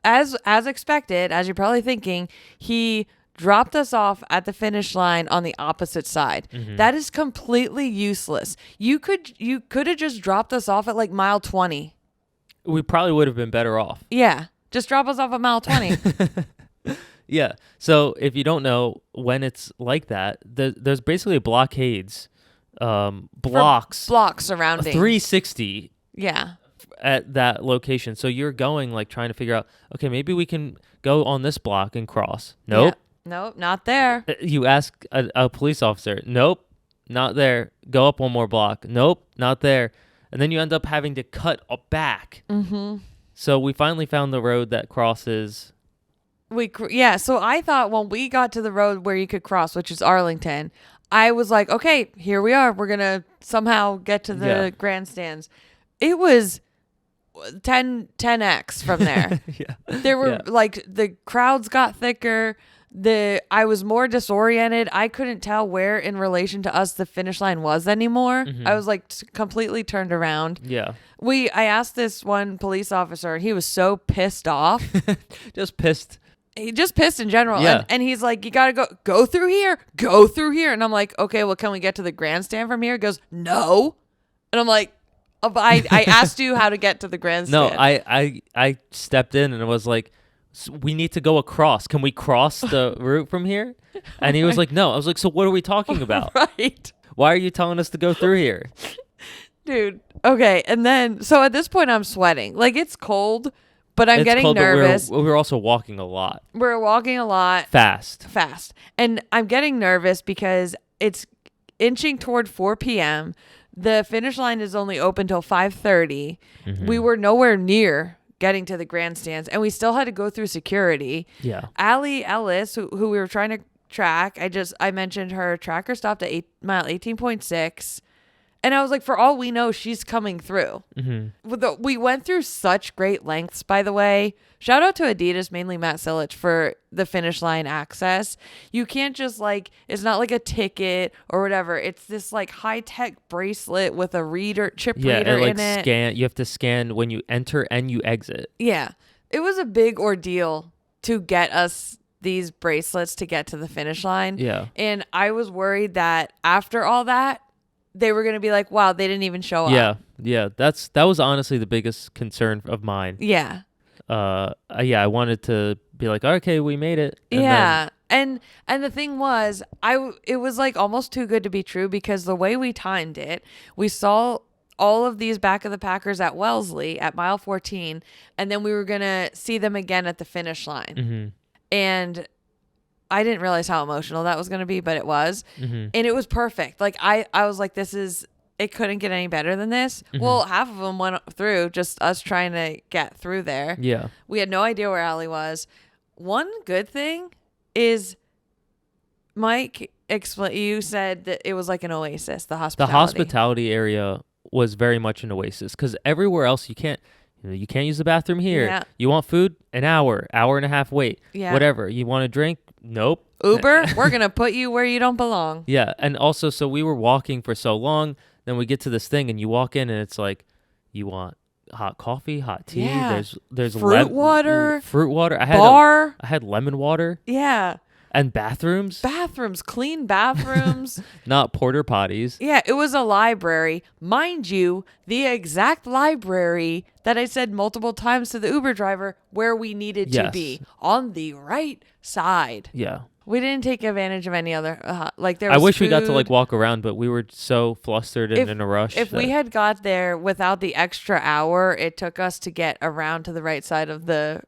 as expected, as you're probably thinking, he dropped us off at the finish line on the opposite side. Mm-hmm. That is completely useless. You could have just dropped us off at like mile 20. We probably would have been better off. Yeah, just drop us off at mile 20. Yeah. So if you don't know, when it's like that, there's basically blockades, blocks surrounding 360. Yeah. At that location. So you're going like trying to figure out, okay, maybe we can go on this block and cross. Nope. Yeah. Nope, not there. You ask a police officer. Nope, not there. Go up one more block. Nope, not there. And then you end up having to cut back. Mm-hmm. So we finally found the road that crosses. So I thought when we got to the road where you could cross, which is Arlington, I was like, okay, here we are. We're going to somehow get to the grandstands. It was 10x from there. Yeah. There were like the crowds got thicker. I was more disoriented. I couldn't tell where in relation to us the finish line was anymore. Mm-hmm. I was like completely turned around. Yeah. I asked this one police officer and he was so pissed off. Just pissed. He just pissed in general. Yeah. And he's like, you got to go through here. Go through here. And I'm like, okay, well, can we get to the grandstand from here? He goes, no. And I'm like, oh, but I asked you how to get to the grandstand. No, I stepped in and it was like, we need to go across. Can we cross the route from here? And he was like, no. I was like, so what are we talking about? Right. Why are you telling us to go through here? Dude. Okay. And then, so at this point I'm sweating. Like it's cold, but I'm getting cold, nervous. But we're also walking a lot. We're walking a lot. Fast. And I'm getting nervous because it's inching toward 4 p.m. The finish line is only open till 5:30. Mm-hmm. We were nowhere near getting to the grandstands, and we still had to go through security. Yeah. Allie Ellis, who we were trying to track, I mentioned her tracker stopped at mile 18.6. And I was like, for all we know, she's coming through. Mm-hmm. We went through such great lengths, by the way. Shout out to Adidas, mainly Matt Silich, for the finish line access. You can't just it's not like a ticket or whatever. It's this like high-tech bracelet with a chip reader in it. You have to scan when you enter and you exit. Yeah. It was a big ordeal to get us these bracelets to get to the finish line. Yeah. And I was worried that after all that, they were going to be like, wow, they didn't even show up. Yeah. That was honestly the biggest concern of mine. Yeah. I wanted to be like, okay, we made it. And the thing was, it was like almost too good to be true because the way we timed it, we saw all of these back of the Packers at Wellesley at mile 14, and then we were going to see them again at the finish line. Mm-hmm. And I didn't realize how emotional that was going to be, but it was. Mm-hmm. And it was perfect. Like I was like, it couldn't get any better than this. Mm-hmm. Well, half of them went through, just us trying to get through there. Yeah. We had no idea where Allie was. One good thing is Mike, you said that it was like an oasis, the hospitality. The hospitality area was very much an oasis because everywhere else you can't use the bathroom here. Yeah. You want food? An hour and a half wait. Yeah. Whatever. You want a drink? Nope. Uber? We're going to put you where you don't belong. Yeah. And also, so we were walking for so long, then we get to this thing and you walk in and it's like, you want hot coffee, hot tea. Yeah. There's fruit water. I had had lemon water. Yeah. And bathrooms? Bathrooms, clean bathrooms. Not porter potties. Yeah, it was a library. Mind you, the exact library that I said multiple times to the Uber driver where we needed to be. On the right side. Yeah. We didn't take advantage of any other, there was I wish we got to food. Walk around, but we were so flustered and in a rush. If we had got there without the extra hour it took us to get around to the right side of the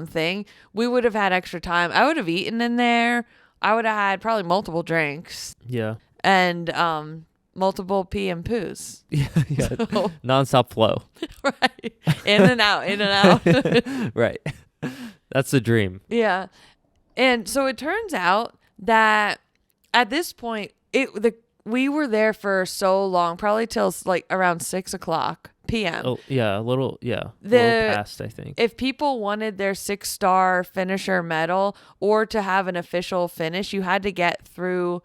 thing, we would have had extra time. I would have eaten in there. I would have had probably multiple drinks. Yeah. And multiple pee and poos. Yeah. So, nonstop flow. Right. In and out. Right. That's the dream. Yeah. And so it turns out that at this point we were there for so long, probably till around 6:00 p.m. Oh, yeah, a little past, I think. If people wanted their 6-star finisher medal or to have an official finish, you had to get through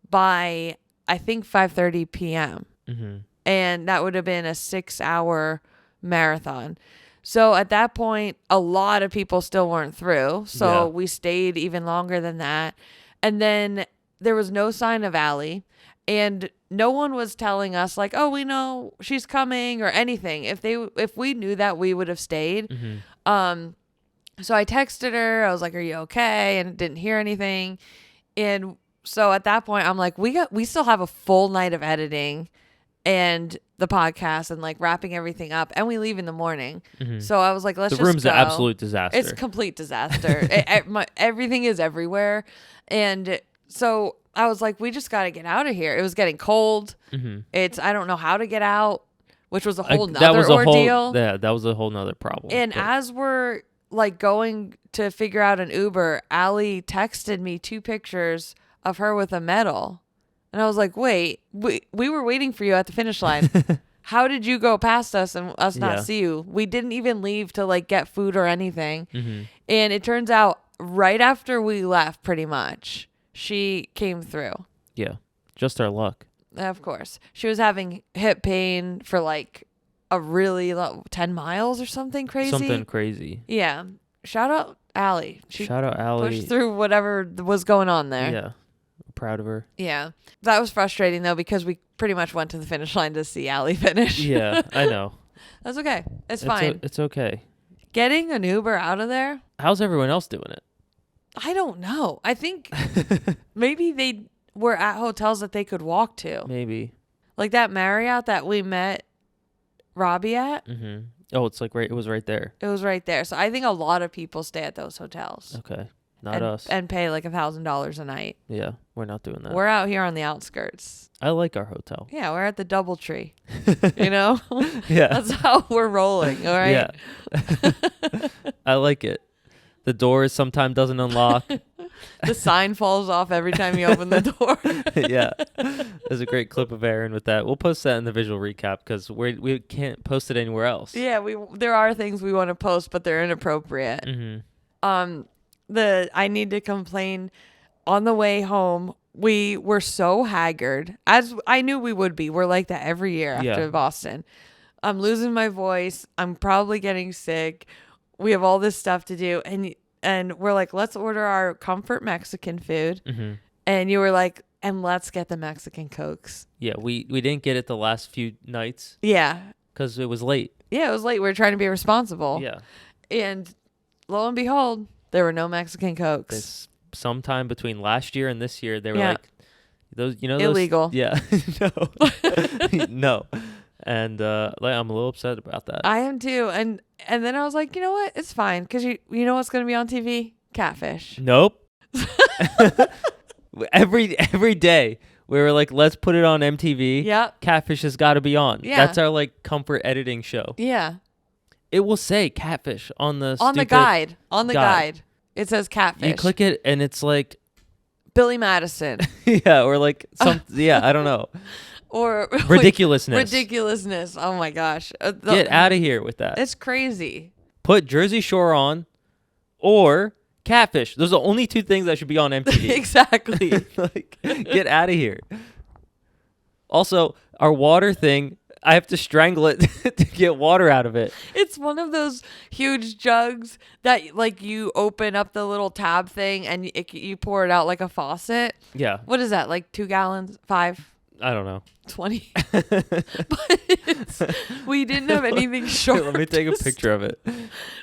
by, I think, 5:30 p.m. Mm-hmm. And that would have been a 6-hour marathon. So at that point, a lot of people still weren't through. So we stayed even longer than that. And then there was no sign of Allie. And no one was telling us oh, we know she's coming or anything. If we knew that, we would have stayed. Mm-hmm. So I texted her. I was like, "Are you okay?" And didn't hear anything. And so at that point, I'm like, we still have a full night of editing and the podcast and wrapping everything up, and we leave in the morning. Mm-hmm. So I was like, let's the just room's go. An absolute disaster. It's a complete disaster. Everything is everywhere. And so I was like, we just got to get out of here. It was getting cold. Mm-hmm. I don't know how to get out, which was a whole nother ordeal. That was a whole nother problem. And as we're going to figure out an Uber, Allie texted me 2 pictures of her with a medal. And I was like, wait, we were waiting for you at the finish line. How did you go past us and us not see you? We didn't even leave to get food or anything. Mm-hmm. And it turns out right after we left, pretty much, she came through. Yeah. Just our luck. Of course. She was having hip pain for a really 10 miles or something crazy. Something crazy. Yeah. Shout out Allie. Shout out Allie. Pushed through whatever was going on there. Yeah. Proud of her. Yeah. That was frustrating though, because we pretty much went to the finish line to see Allie finish. Yeah, I know. That's okay. It's fine. It's okay. Getting an Uber out of there. How's everyone else doing it? I don't know. I think maybe they were at hotels that they could walk to. Maybe. Like that Marriott that we met Robbie at. Mm-hmm. Oh, it's it was right there. It was right there. So I think a lot of people stay at those hotels. Okay. Not us. And pay $1,000 a night. Yeah, we're not doing that. We're out here on the outskirts. I like our hotel. Yeah, we're at the DoubleTree. You know? Yeah. That's how we're rolling, all right? Yeah. I like it. The door sometimes doesn't unlock. The sign falls off every time you open the door. Yeah. There's a great clip of Aean with that. We'll post that in the visual recap because we can't post it anywhere else. Yeah, there are things we want to post, but they're inappropriate. Mm-hmm. I need to complain. On the way home, we were so haggard, as I knew we would be. We're like that every year after Boston. I'm losing my voice. I'm probably getting sick. We have all this stuff to do, and we're like, let's order our comfort Mexican food. Mm-hmm. And you were like, and let's get the Mexican Cokes. Yeah, we didn't get it the last few nights. Yeah, because it was late. Yeah, it was late. We were trying to be responsible. Yeah, and lo and behold, there were no Mexican Cokes. Sometime between last year and this year, they were those, illegal. Yeah, no, no, and I'm a little upset about that. I am too, and then I was like, you know what? It's fine because you know what's going to be on TV? Catfish. Nope. every day we were like, let's put it on MTV. Yep. Catfish has got to be on. Yeah. That's our comfort editing show. Yeah. It will say Catfish on the guide. On the guide. It says Catfish. You click it and it's like Billy Madison. Yeah, or I don't know. Or ridiculousness. Ridiculousness. Oh my gosh. Get out of here with that. It's crazy. Put Jersey Shore on or Catfish. Those are the only two things that should be on MTV. Exactly. Get out of here. Also, our water thing, I have to strangle it to get water out of it. It's one of those huge jugs that like you open up the little tab thing and you pour it out like a faucet. Yeah. What is that? Like 2 gallons? 5? I don't know. 20. But we didn't have anything sharp. Let me take a picture of it.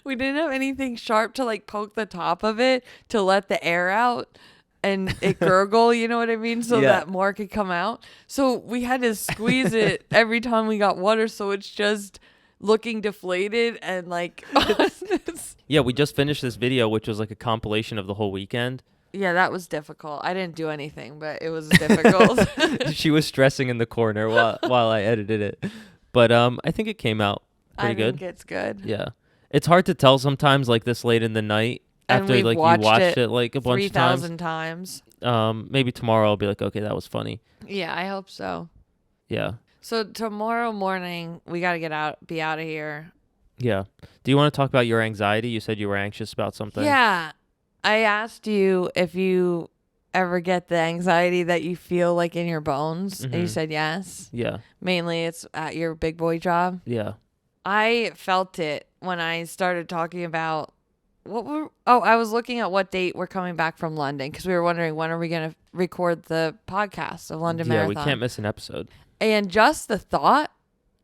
We didn't have anything sharp to like poke the top of it to let the air out and it gurgle, you know what I mean? So that more could come out. So we had to squeeze it every time we got water. So it's just looking deflated and like. Yeah, we just finished this video, which was like a compilation of the whole weekend. Yeah, that was difficult. I didn't do anything, but it was difficult. She was stressing in the corner while I edited it. But I think it came out pretty good. I think it's good. Yeah. It's hard to tell sometimes like this late in the night after like you watched it like a bunch of times. 3,000 times. Maybe tomorrow I'll be like, okay, that was funny. Yeah, I hope so. Yeah. So tomorrow morning we got to be out of here. Yeah. Do you want to talk about your anxiety? You said you were anxious about something. Yeah. I asked you if you ever get the anxiety that you feel like in your bones, and you said yes. Yeah. Mainly it's at your big boy job. Yeah. I felt it when I started talking about I was looking at what date we're coming back from London because we were wondering when are we going to record the podcast of London Marathon. Yeah, we can't miss an episode. And just the thought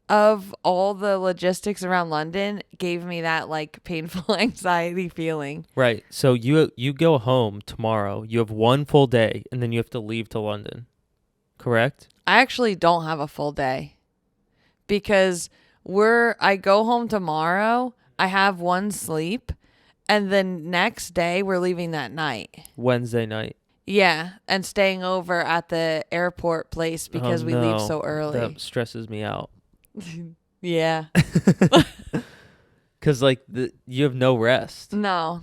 of all the logistics around London gave me that like painful anxiety feeling. Right. So you go home tomorrow. You have one full day and then you have to leave to London. Correct? I actually don't have a full day because I go home tomorrow. I have one sleep and then next day we're leaving that night. Wednesday night. Yeah. And staying over at the airport place because we leave so early. That stresses me out. Yeah. Because like you have no rest. No.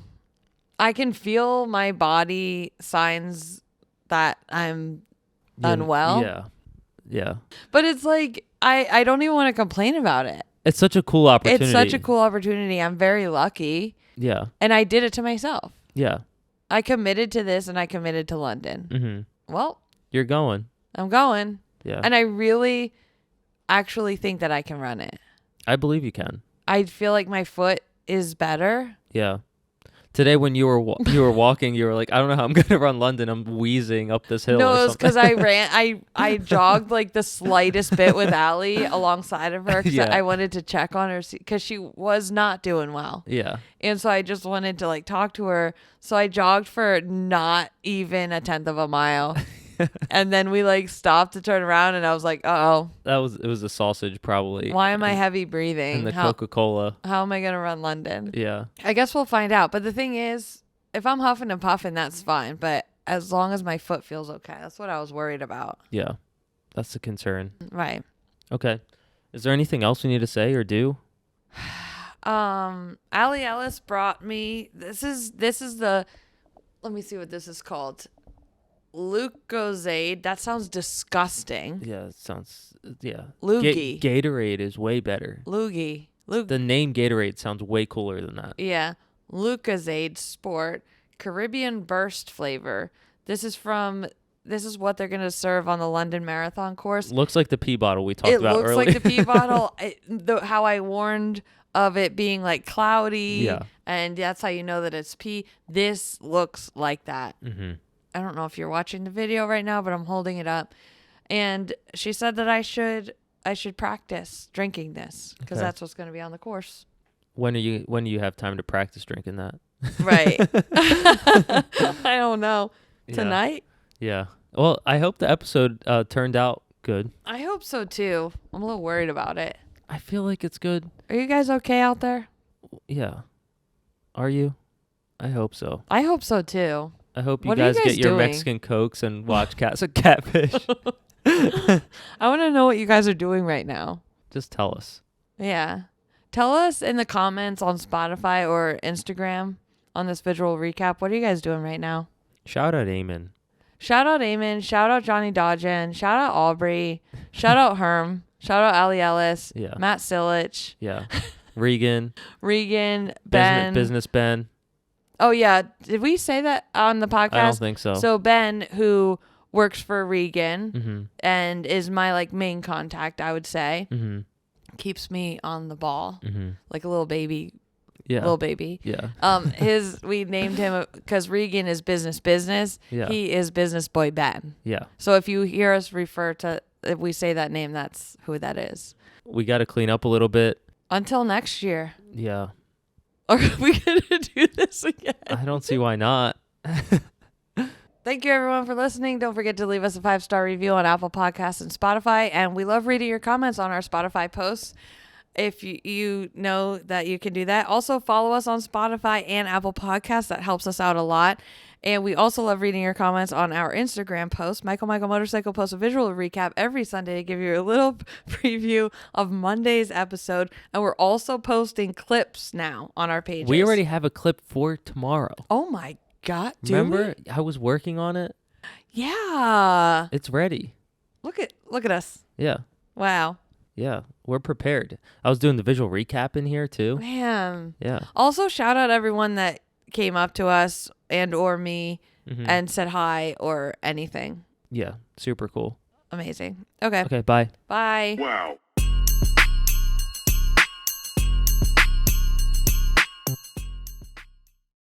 I can feel my body signs that I'm unwell. Yeah. Yeah. But it's like I don't even want to complain about it. It's such a cool opportunity. It's such a cool opportunity. I'm very lucky. Yeah. And I did it to myself. Yeah. I committed to this and I committed to London. Mm-hmm. Well. You're going. I'm going. Yeah. And I really actually think that I can run it. I believe you can. I feel like my foot is better. Yeah. Today when you were walking, you were like, I don't know how I'm going to run London. I'm wheezing up this hill. No, it was because I ran. I jogged like the slightest bit with Allie alongside of her because I wanted to check on her because she was not doing well. Yeah. And so I just wanted to like talk to her. So I jogged for not even a 1/10 of a mile. And then we like stopped to turn around and I was like, uh-oh. It was a sausage probably. Why am I heavy breathing? And the Coca-Cola. How am I going to run London? Yeah. I guess we'll find out. But the thing is, if I'm huffing and puffing, that's fine. But as long as my foot feels okay, that's what I was worried about. Yeah. That's the concern. Right. Okay. Is there anything else we need to say or do? Allie Ellis brought me, this is the, let me see what this is called. Lucozade. That sounds disgusting. Yeah, it sounds, yeah. Loogie. Gatorade is way better. Loogie. The name Gatorade sounds way cooler than that. Yeah. Lucozade Sport Caribbean Burst flavor. This is what they're going to serve on the London Marathon course. Looks like the pee bottle we talked about earlier. It looks like the pee bottle. How I warned of it being like cloudy. Yeah. And that's how you know that it's pee. This looks like that. Mm-hmm. I don't know if you're watching the video right now, but I'm holding it up. And she said that I should practice drinking this because that's what's going to be on the course. When do you have time to practice drinking that? Right. I don't know. Tonight? Yeah. Well, I hope the episode turned out good. I hope so too. I'm a little worried about it. I feel like it's good. Are you guys okay out there? Yeah. Are you? I hope so. I hope so too. I hope you guys get your Mexican Cokes and watch Cats of Catfish. I want to know what you guys are doing right now. Just tell us. Yeah. Tell us in the comments on Spotify or Instagram on this visual recap. What are you guys doing right now? Shout out Aean. Shout out Aean. Shout out Johnny Dodgen. Shout out Aubrey. Shout out Herm. Shout out Allie Ellis. Yeah. Matt Silich. Yeah. Regan. Ben. Business Ben. Oh, yeah. Did we say that on the podcast? I don't think so. So Ben, who works for Regan Mm-hmm. and is my like main contact, I would say. Mm-hmm. Keeps me on the ball Mm-hmm. like a little baby. Yeah. Little baby. Yeah. We named him because Regan is business. Yeah. He is business boy Ben. Yeah. So if you hear us if we say that name, that's who that is. We got to clean up a little bit. Until next year. Yeah. Are we going to do this again? I don't see why not. Thank you, everyone, for listening. Don't forget to leave us a 5-star review on Apple Podcasts and Spotify. And we love reading your comments on our Spotify posts. If you know that you can do that. Also, follow us on Spotify and Apple Podcasts. That helps us out a lot. And we also love reading your comments on our Instagram post. Michael Motorcycle posts a visual recap every Sunday to give you a little preview of Monday's episode. And we're also posting clips now on our pages. We already have a clip for tomorrow. Oh, my God. Remember? I was working on it. Yeah. It's ready. Look at us. Yeah. Wow. Yeah. We're prepared. I was doing the visual recap in here too. Man. Yeah. Also, shout out everyone that came up to us and or me and said hi or anything. Yeah. Super cool. Amazing. Okay. Okay. Bye. Bye. Wow.